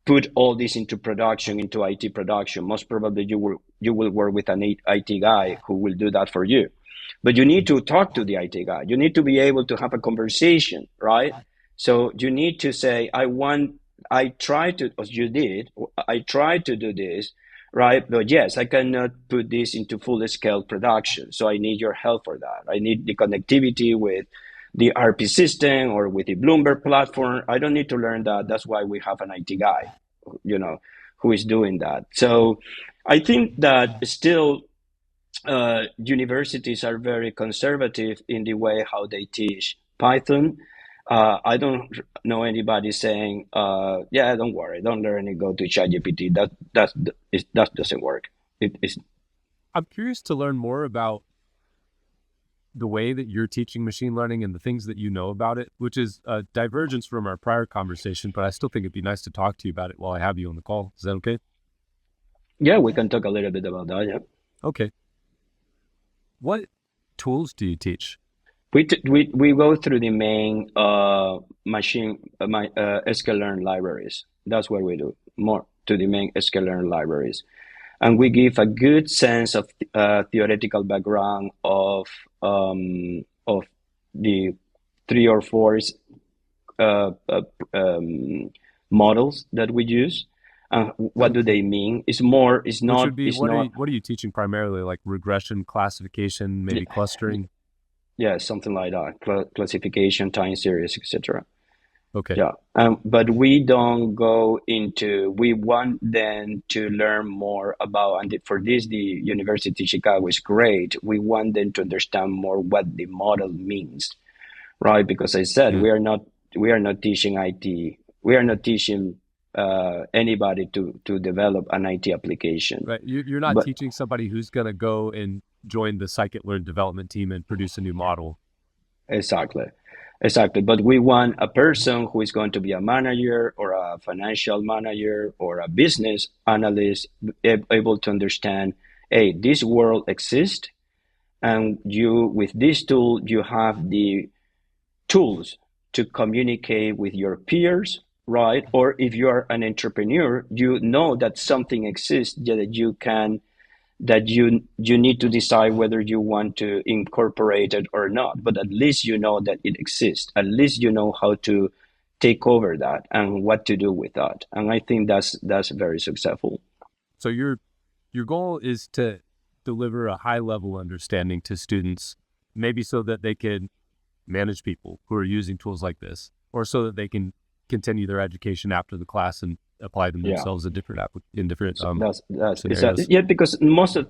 put all this into production, into IT production. Most probably you will work with an IT guy who will do that for you. But you need to talk to the IT guy. You need to be able to have a conversation, right? So you need to say, I try to, as you did, I try to do this, right? But yes, I cannot put this into full scale production. So I need your help for that. I need the connectivity with the RP system or with the Bloomberg platform. I don't need to learn that. That's why we have an IT guy, who is doing that. So I think that still universities are very conservative in the way how they teach Python. I don't know anybody saying, "Yeah, don't worry, don't learn it. Go to ChatGPT." That doesn't work. I'm curious to learn more about the way that you're teaching machine learning and the things that you know about it, which is a divergence from our prior conversation, but I still think it'd be nice to talk to you about it while I have you on the call. Is that okay? Yeah, we can talk a little bit about that. Yeah. Okay. What tools do you teach? We go through the main sklearn libraries. That's what we do, more to the main sklearn libraries, and we give a good sense of theoretical background of the 3 or 4 models that we use. And what do they mean? What are you teaching primarily? Like regression, classification, maybe clustering? Yeah, something like that. Classification, time series, etc. Okay. Yeah. But we don't go into, we want them to learn more about, and for this, the University of Chicago is great. We want them to understand more what the model means, right? Because I said, we are not teaching IT. We are not teaching anybody to develop an IT application. Right. You're not teaching somebody who's going to go and join the scikit-learn development team and produce a new model. Exactly. But we want a person who is going to be a manager or a financial manager or a business analyst able to understand, hey, this world exists, and with this tool, you have the tools to communicate with your peers, right? Or if you are an entrepreneur, you know that something exists that you need to decide whether you want to incorporate it or not. But at least you know that it exists. At least you know how to take over that and what to do with that. And I think that's very successful. So your goal is to deliver a high level understanding to students, maybe so that they can manage people who are using tools like this, or so that they can continue their education after the class and apply them themselves in different scenarios. Yeah, because most of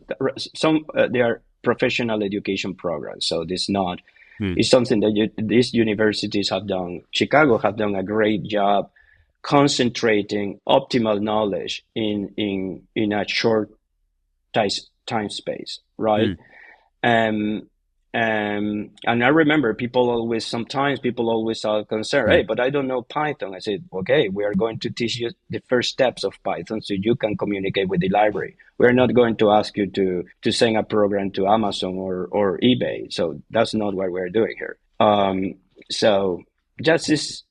they are professional education programs, so this not it's something that these universities have done. Chicago have done a great job concentrating optimal knowledge in a short time space, right? And I remember sometimes people always are concerned, hey, but I don't know Python. I said, okay, we are going to teach you the first steps of Python so you can communicate with the library. We're not going to ask you to send a program to Amazon or eBay. So that's not what we're doing here. So just this,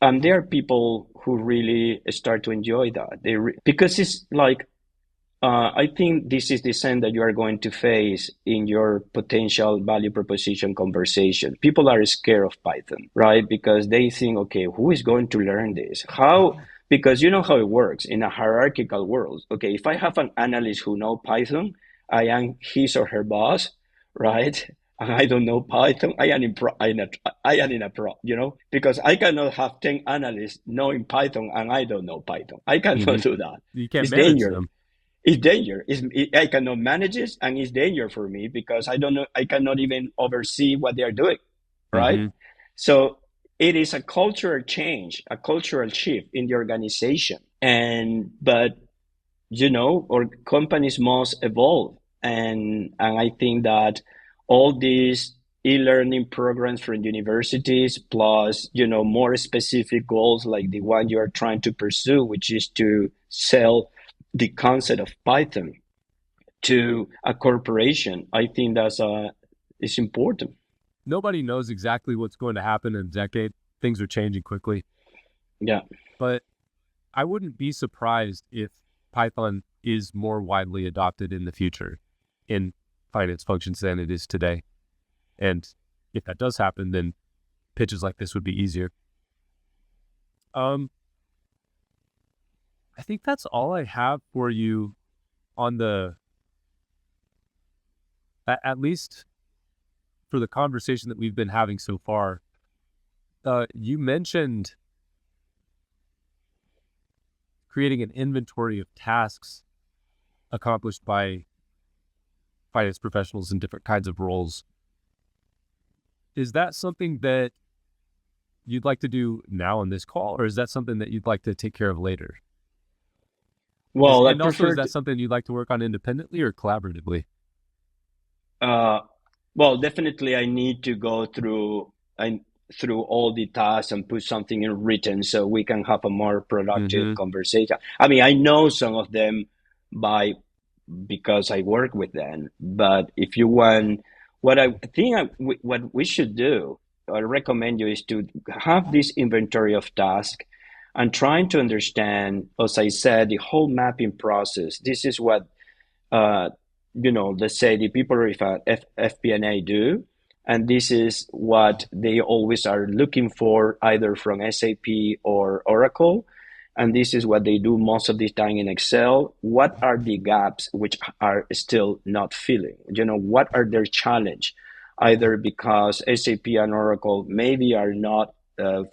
and there are people who really start to enjoy that. Because it's like, I think this is the same that you are going to face in your potential value proposition conversation. People are scared of Python, right? Because they think, okay, who is going to learn this? How? Because you know how it works in a hierarchical world. Okay, if I have an analyst who knows Python, I am his or her boss, right? And I don't know Python. I am in a pro, because I cannot have 10 analysts knowing Python and I don't know Python. I cannot do that. You can't manage them. It's danger. I cannot manage it, and it's danger for me because I don't know. I cannot even oversee what they are doing, right? So it is a cultural change, a cultural shift in the organization, but or companies must evolve, and I think that all these e-learning programs from universities, plus more specific goals like the one you are trying to pursue, which is to sell the concept of Python to a corporation, I think is important. Nobody knows exactly what's going to happen in a decade. Things are changing quickly. Yeah. But I wouldn't be surprised if Python is more widely adopted in the future in finance functions than it is today. And if that does happen, then pitches like this would be easier. I think that's all I have for you on at least for the conversation that we've been having so far. You mentioned creating an inventory of tasks accomplished by finance professionals in different kinds of roles. Is that something that you'd like to do now on this call, or is that something that you'd like to take care of later? Well, I And also, is prefer that something you'd like to work on independently or collaboratively? well, definitely I need to go through all the tasks and put something in written so we can have a more productive Mm-hmm. conversation. I mean, I know some of them by because I work with them, but if you want, what I think what we should do, I recommend you is to have this inventory of tasks and trying to understand, as I said, the whole mapping process. This is what uh, let's say the people with FP&A do, and this is what they always are looking for, either from SAP or Oracle, and this is what they do most of the time in Excel. What are the gaps which are still not filling? What are their challenge? Either because SAP and Oracle maybe are not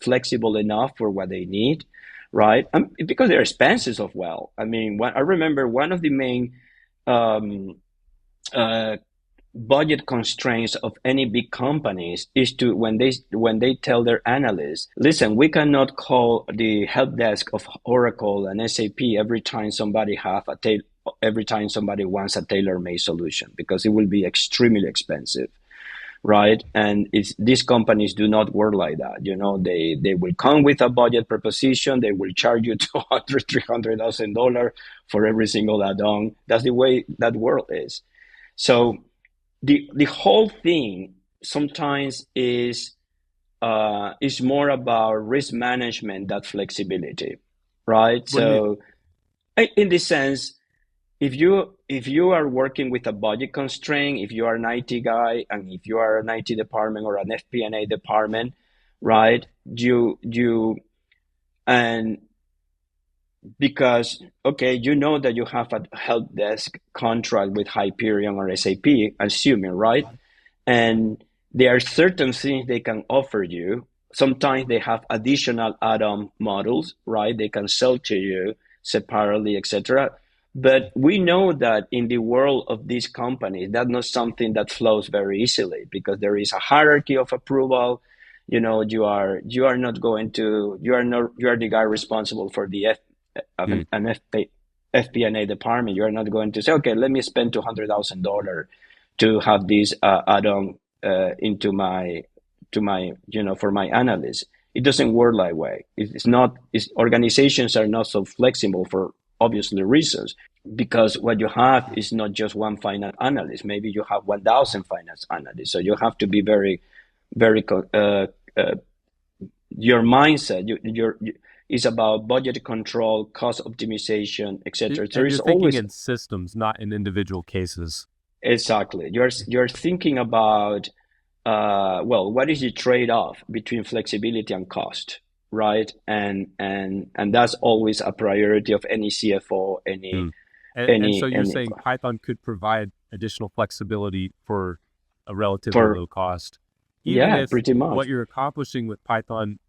flexible enough for what they need, right? Because they're expenses as well. I mean, I remember one of the main um, uh, budget constraints of any big companies is to when they tell their analysts, listen, we cannot call the help desk of Oracle and SAP every time somebody wants a tailor-made solution, because it will be extremely expensive, right? And these companies do not work like that. They will come with a budget proposition. They will charge you $200,000, $300,000 for every single add-on. That's the way that world is. So the whole thing sometimes is more about risk management than flexibility, right? What do you mean? So in this sense, if you are working with a budget constraint, if you are an IT guy and if you are an IT department or an FP&A department, right? You and because okay, that you have a help desk contract with Hyperion or SAP, assuming, right? And there are certain things they can offer you. Sometimes they have additional add-on models, right? They can sell to you separately, etc. But we know that in the world of these companies, that's not something that flows very easily, because there is a hierarchy of approval. You are not going to you are the guy responsible for the Mm. FP&A department. You are not going to say, okay, let me spend $200,000 to have this add-on into my for my analysts. It doesn't work that way. It's not. Organizations are not so flexible for obviously reasons, because what you have is not just one finance analyst. Maybe you have 1,000 finance analysts. So you have to be very, very. Your mindset. Your is about budget control, cost optimization, etc. There And is you're thinking always in systems, not in individual cases. exactly. You're thinking about what is the trade-off between flexibility and cost, right? And that's always a priority of any CFO, Mm. And so any you're any saying Python could provide additional flexibility for a relatively for low cost, even yeah, if pretty what much. you're accomplishing with Python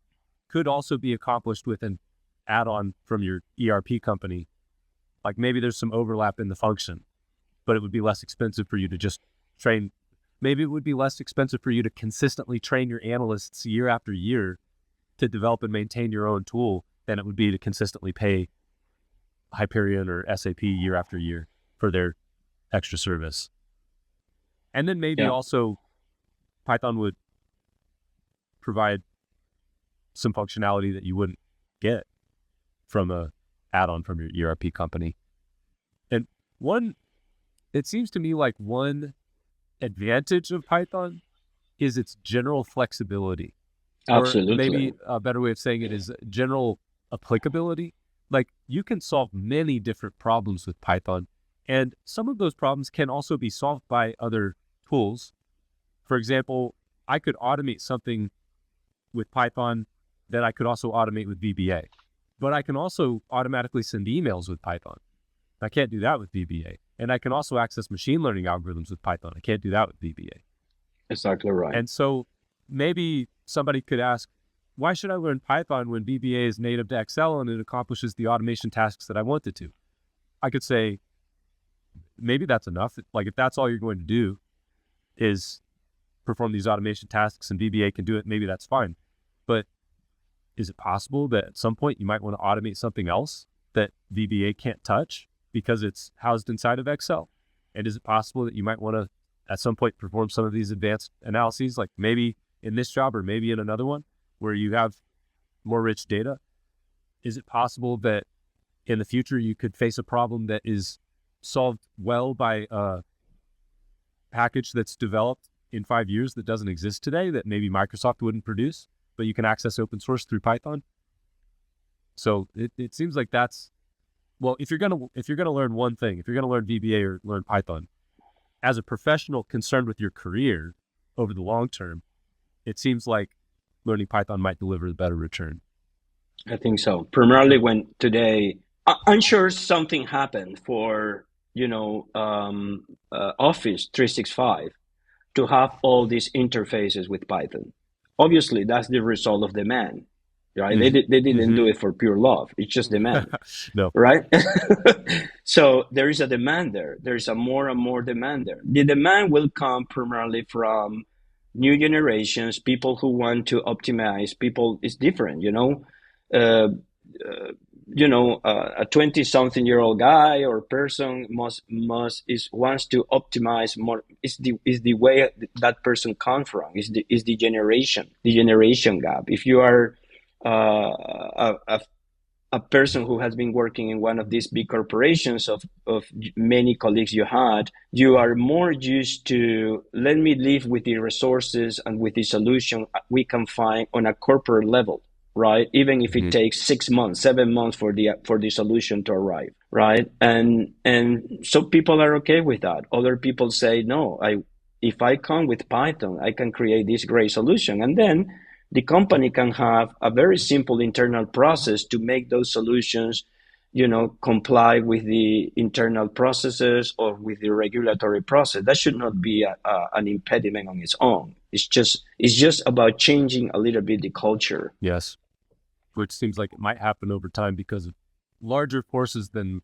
could also be accomplished with an add-on from your ERP company. Like maybe there's some overlap in the function, but it would be less expensive for you to just train. Maybe it would be less expensive for you to consistently train your analysts year after year to develop and maintain your own tool than it would be to consistently pay Hyperion or SAP year after year for their extra service. And then maybe Yeah. also Python would provide some functionality that you wouldn't get from a add-on from your ERP company. And it seems to me like one advantage of Python is its general flexibility, or maybe Absolutely. a better way of saying it is general applicability. like you can solve many different problems with Python. And some of those problems can also be solved by other tools. For example, I could automate something with Python that I could also automate with VBA. But I can also automatically send emails with Python. I can't do that with VBA. And I can also access machine learning algorithms with Python. I can't do that with VBA. Exactly right. And so maybe somebody could ask, why should I learn Python when VBA is native to Excel and it accomplishes the automation tasks that I want it to? I could say, maybe that's enough. Like if that's all you're going to do is perform these automation tasks and VBA can do it, maybe that's fine. But is it possible that at some point you might want to automate something else that VBA can't touch because it's housed inside of Excel? And is it possible that you might want to, at some point, perform some of these advanced analyses, like maybe in this job or maybe in another one where you have more rich data? Is it possible that in the future you could face a problem that is solved well by a package that's developed in 5 years that doesn't exist today, that maybe Microsoft wouldn't produce, but you can access open source through Python? So it seems like that's, well, if you're gonna learn one thing, if you're gonna learn VBA or learn Python, as a professional concerned with your career over the long term, it seems like learning Python might deliver a better return. I think so. Primarily when today, I'm sure something happened for, Office 365 to have all these interfaces with Python. Obviously, that's the result of demand, right? Mm-hmm. They didn't do it for pure love. It's just demand, No. right? So there is a demand there. There is a more and more demand there. The demand will come primarily from new generations, people who want to optimize. People is different, uh, a 20-something-year-old guy or person wants to optimize more. Is the way that person comes from. Is the generation gap. If you are a person who has been working in one of these big corporations of many colleagues you are more used to, let me live with the resources and with the solution we can find on a corporate level, right? Even if it takes 6 months, 7 months for the solution to arrive, right? And so people are okay with that. Other people say, no, if I come with Python, I can create this great solution. And then the company can have a very simple internal process to make those solutions, comply with the internal processes or with the regulatory process. That should not be an impediment on its own. It's just about changing a little bit the culture. Yes, which seems like it might happen over time because of larger forces than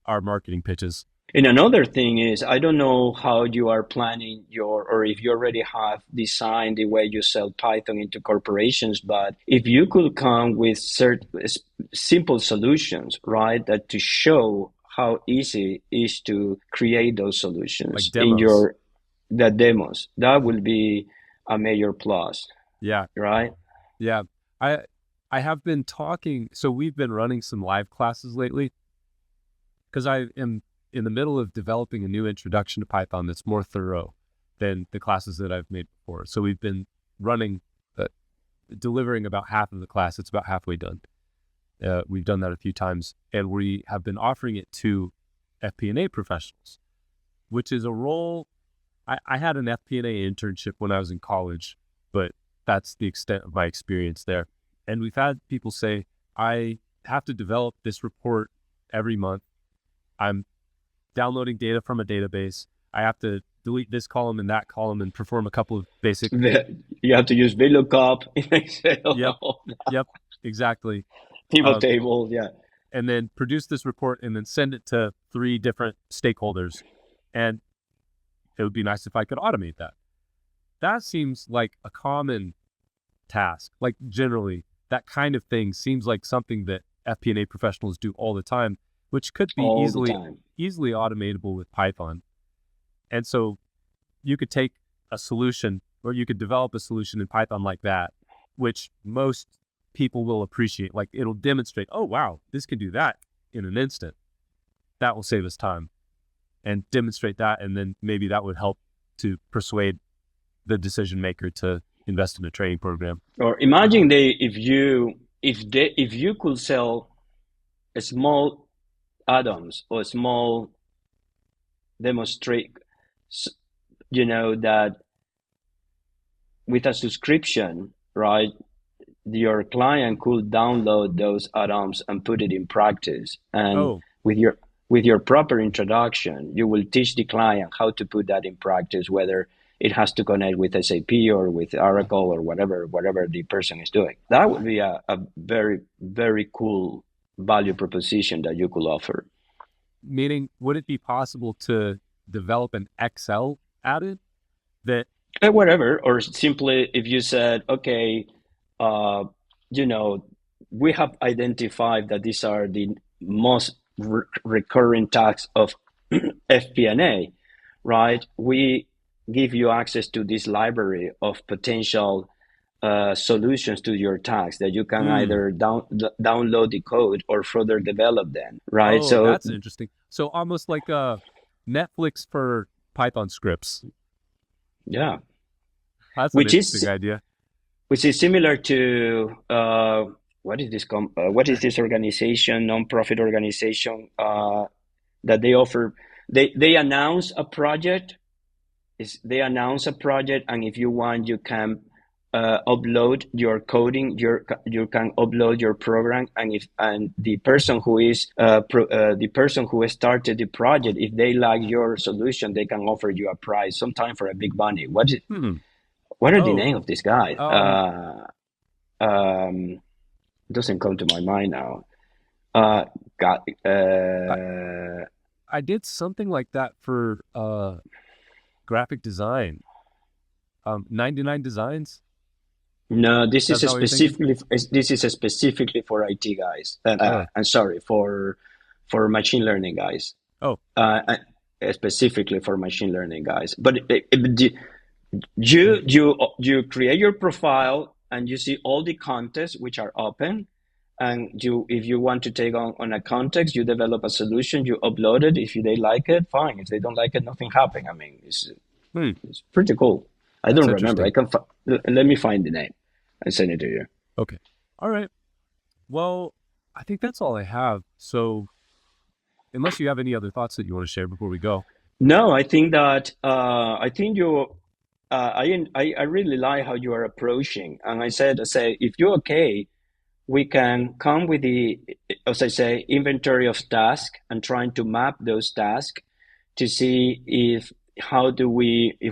our marketing pitches. And another thing is, I don't know how you are planning or if you already have designed the way you sell Python into corporations, but if you could come with certain simple solutions, right, that to show how easy it is to create those solutions, like demos. Demos, that will be a major plus. Yeah. Right? Yeah. I have been talking, so we've been running some live classes lately because I am in the middle of developing a new introduction to Python that's more thorough than the classes that I've made before. So we've been running, delivering about half of the class. It's about halfway done. We've done that a few times, and we have been offering it to FP&A professionals, which is a role. I had an FP&A internship when I was in college, but that's the extent of my experience there. And we've had people say, I have to develop this report every month. I'm downloading data from a database. I have to delete this column and that column and perform a couple of basic. You have to use VLOOKUP in Excel. Yep, exactly. Pivot table, yeah. And then produce this report and then send it to 3 different stakeholders. And it would be nice if I could automate that. That seems like a common task. Like generally, that kind of thing seems like something that FP&A professionals do all the time, which could be easily automatable with Python. And so you could take a solution, or you could develop a solution in Python like that, which most people will appreciate. Like it'll demonstrate, oh, wow, this can do that in an instant. That will save us time, and demonstrate that. And then maybe that would help to persuade the decision maker to invest in a training program. Or imagine if you could sell small add-ons or small demonstrate, that with a subscription, right, your client could download those add-ons and put it in practice. And Oh, with your proper introduction, you will teach the client how to put that in practice, whether it has to connect with SAP or with Oracle or whatever the person is doing. That would be a very, very cool value proposition that you could offer. meaning, would it be possible to develop an Excel added that? Whatever, or simply if you said, okay, uh, we have identified that these are the most recurring tasks of FP&A, right? We give you access to this library of potential solutions to your tasks that you can Mm, either download the code or further develop them, right? oh, So that's interesting. So almost like a Netflix for Python scripts. yeah, That's an which interesting is idea. similar to what is this organization, non-profit organization, that they offer. They announce a project. They announce a project, and if you want, you can upload your coding. You can upload your program, and the person who is the person who has started the project, if they like your solution, they can offer you a prize, sometime for a big money. Hmm. What are the Oh, name of this guy? um, Doesn't come to my mind now. Uh, got I, I did something like that for graphic design. 99 Designs. No, That's not what you're thinking? this is specifically for IT guys. Oh, I'm sorry, for machine learning guys. oh, Uh, Specifically for machine learning guys. But you create your profile and you see all the contests which are open, and if you want to take on a context, you develop a solution, you upload it. If they like it, fine. If they don't like it, nothing happened. I mean, hmm. it's pretty cool. I That's don't remember. interesting. Let me find the name and send it to you. Okay. All right. Well, I think that's all I have. So, unless you have any other thoughts that you want to share before we go. No, I think that I think you. I really like how you are approaching, and I say if you're okay, we can come with the, as I say, inventory of tasks and trying to map those tasks to see if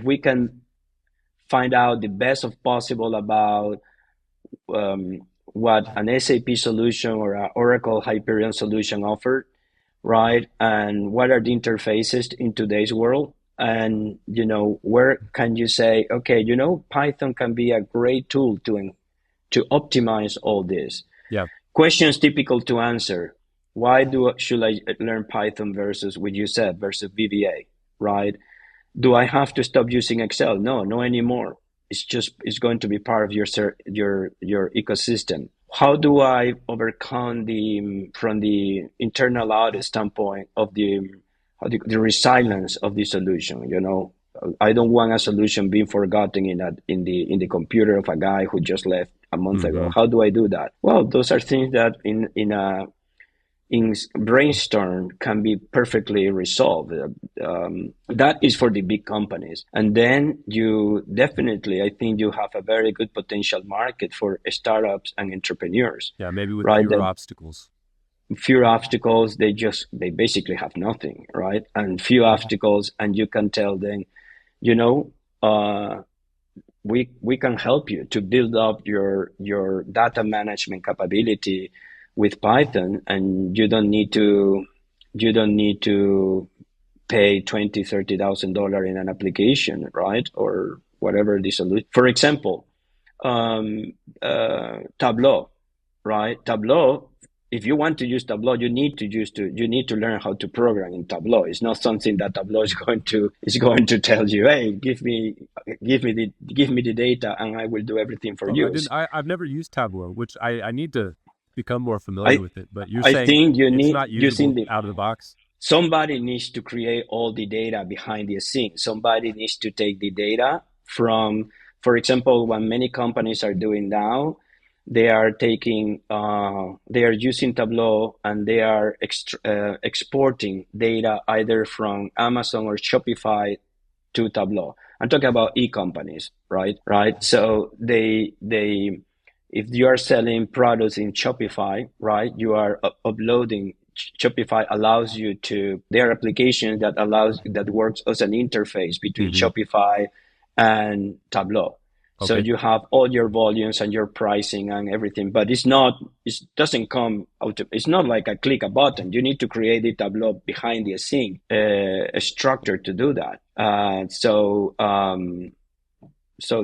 we can find out the best of possible about what an SAP solution or an Oracle Hyperion solution offered, right? And what are the interfaces in today's world? And where can you say, okay, Python can be a great tool to optimize all this. Yeah. Questions typical to answer. Why should I learn Python versus what you said versus VBA, right? Do I have to stop using Excel? No, no anymore. It's going to be part of your ecosystem. How do I overcome from the internal audit standpoint of the resilience of the solution? I don't want a solution being forgotten in the computer of a guy who just left a month ago. Mm-hmm. How do I do that? Well, those are things that in brainstorm can be perfectly resolved. That is for the big companies. And then I think you have a very good potential market for startups and entrepreneurs, Yeah. Maybe with right? fewer That obstacles. few obstacles, they basically have nothing, right? And few obstacles, and you can tell them, you know, uh, we can help you to build up your data management capability with Python, and you don't need to pay $20,000-$30,000 in an application, right? Or whatever the solution. For example, Tableau, right? Tableau. If you want to use Tableau, you need to learn how to program in Tableau. It's not something that Tableau is going to tell you, hey, give me the data and I will do everything for Oh, I you. didn't. I've never used Tableau, which I need to become more familiar I with it. But you're I saying think it's not you usable think out of the box. somebody needs to create all the data behind the scenes. Somebody needs to take the data from, for example, what many companies are doing now, they are taking, they are using Tableau, and they are exporting data either from Amazon or Shopify to Tableau. I'm talking about e-companies, right? Right. So if you are selling products in Shopify, right, you are uploading. Shopify allows you to. There are applications that works as an interface between Shopify and Tableau. So Okay. you have all your volumes and your pricing and everything, but it doesn't come out. It's not like I click a button. You need to create a Tableau behind the scene, a structure to do that. So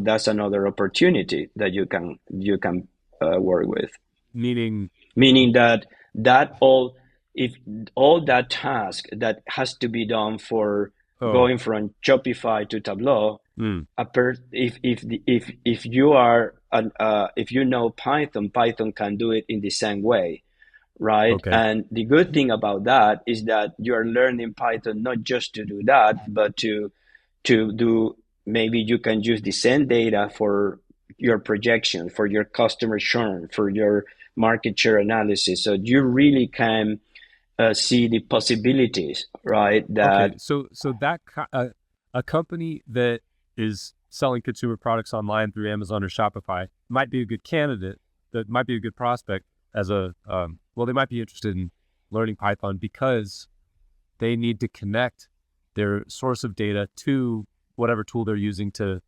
that's another opportunity that you can work with. Meaning That all, if all that task that has to be done for going from Shopify to Tableau, if you are if you know Python can do it in the same way, right? Okay. And the good thing about that is that you are learning Python not just to do that, but to do, maybe you can use the same data for your projection, for your customer churn, for your market share analysis. So you really can see the possibilities, right? Okay, so that a company that is selling consumer products online through Amazon or Shopify might be a good candidate. That might be a good prospect as a they might be interested in learning Python because they need to connect their source of data to whatever tool they're using to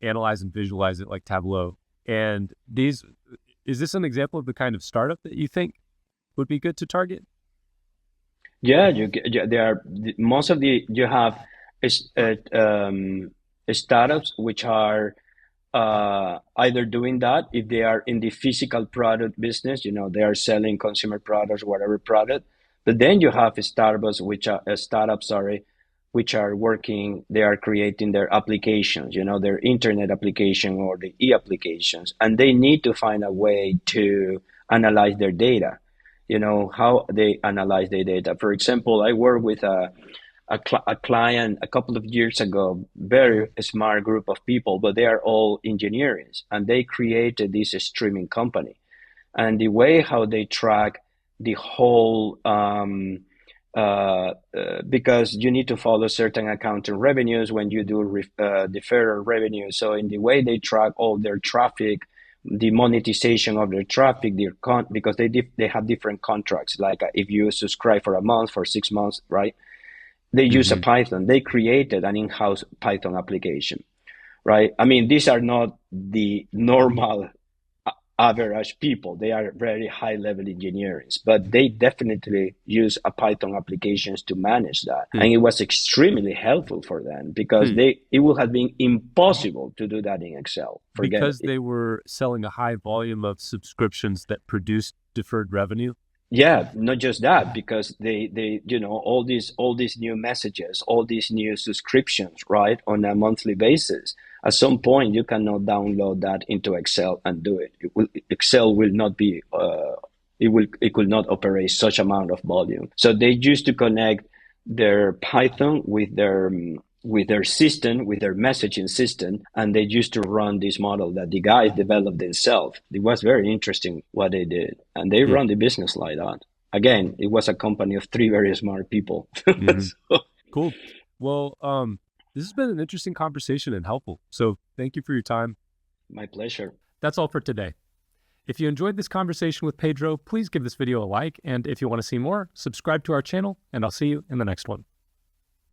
analyze and visualize it, like Tableau. And is this an example of the kind of startup that you think would be good to target? Yeah, there are most of the you have startups which are either doing that if they are in the physical product business, they are selling consumer products, whatever product. But then you have startups, which are working. They are creating their applications, their internet application or the e-applications, and they need to find a way to analyze their data. How they analyze their data. For example, I work with a client a couple of years ago, very smart group of people, but they are all engineers, and they created this streaming company. And the way how they track the whole, because you need to follow certain accounting revenues when you do deferred revenue. So in the way they track all their traffic, the monetization of their traffic, because they have different contracts. Like if you subscribe for a month, for 6 months, right? They use a Python. They created an in-house Python application, right? I mean, these are not the normal average people. They are very high-level engineers, but they definitely use a Python applications to manage that. And it was extremely helpful for them because it would have been impossible to do that in Excel. Because they were selling a high volume of subscriptions that produced deferred revenue. Yeah, not just that, because they all these new messages, all these new subscriptions, right, on a monthly basis. At some point, you cannot download that into Excel and do it. Excel will not be it could not operate such amount of volume. So they used to connect their Python with their system, with their messaging system, and they used to run this model that the guys developed themselves. It was very interesting what they did, and they run the business like that. Again, it was a company of 3 very smart people. So, cool. Well, this has been an interesting conversation and helpful. So thank you for your time. My pleasure. That's all for today. If you enjoyed this conversation with Pedro, please give this video a like. And if you want to see more, subscribe to our channel, and I'll see you in the next one.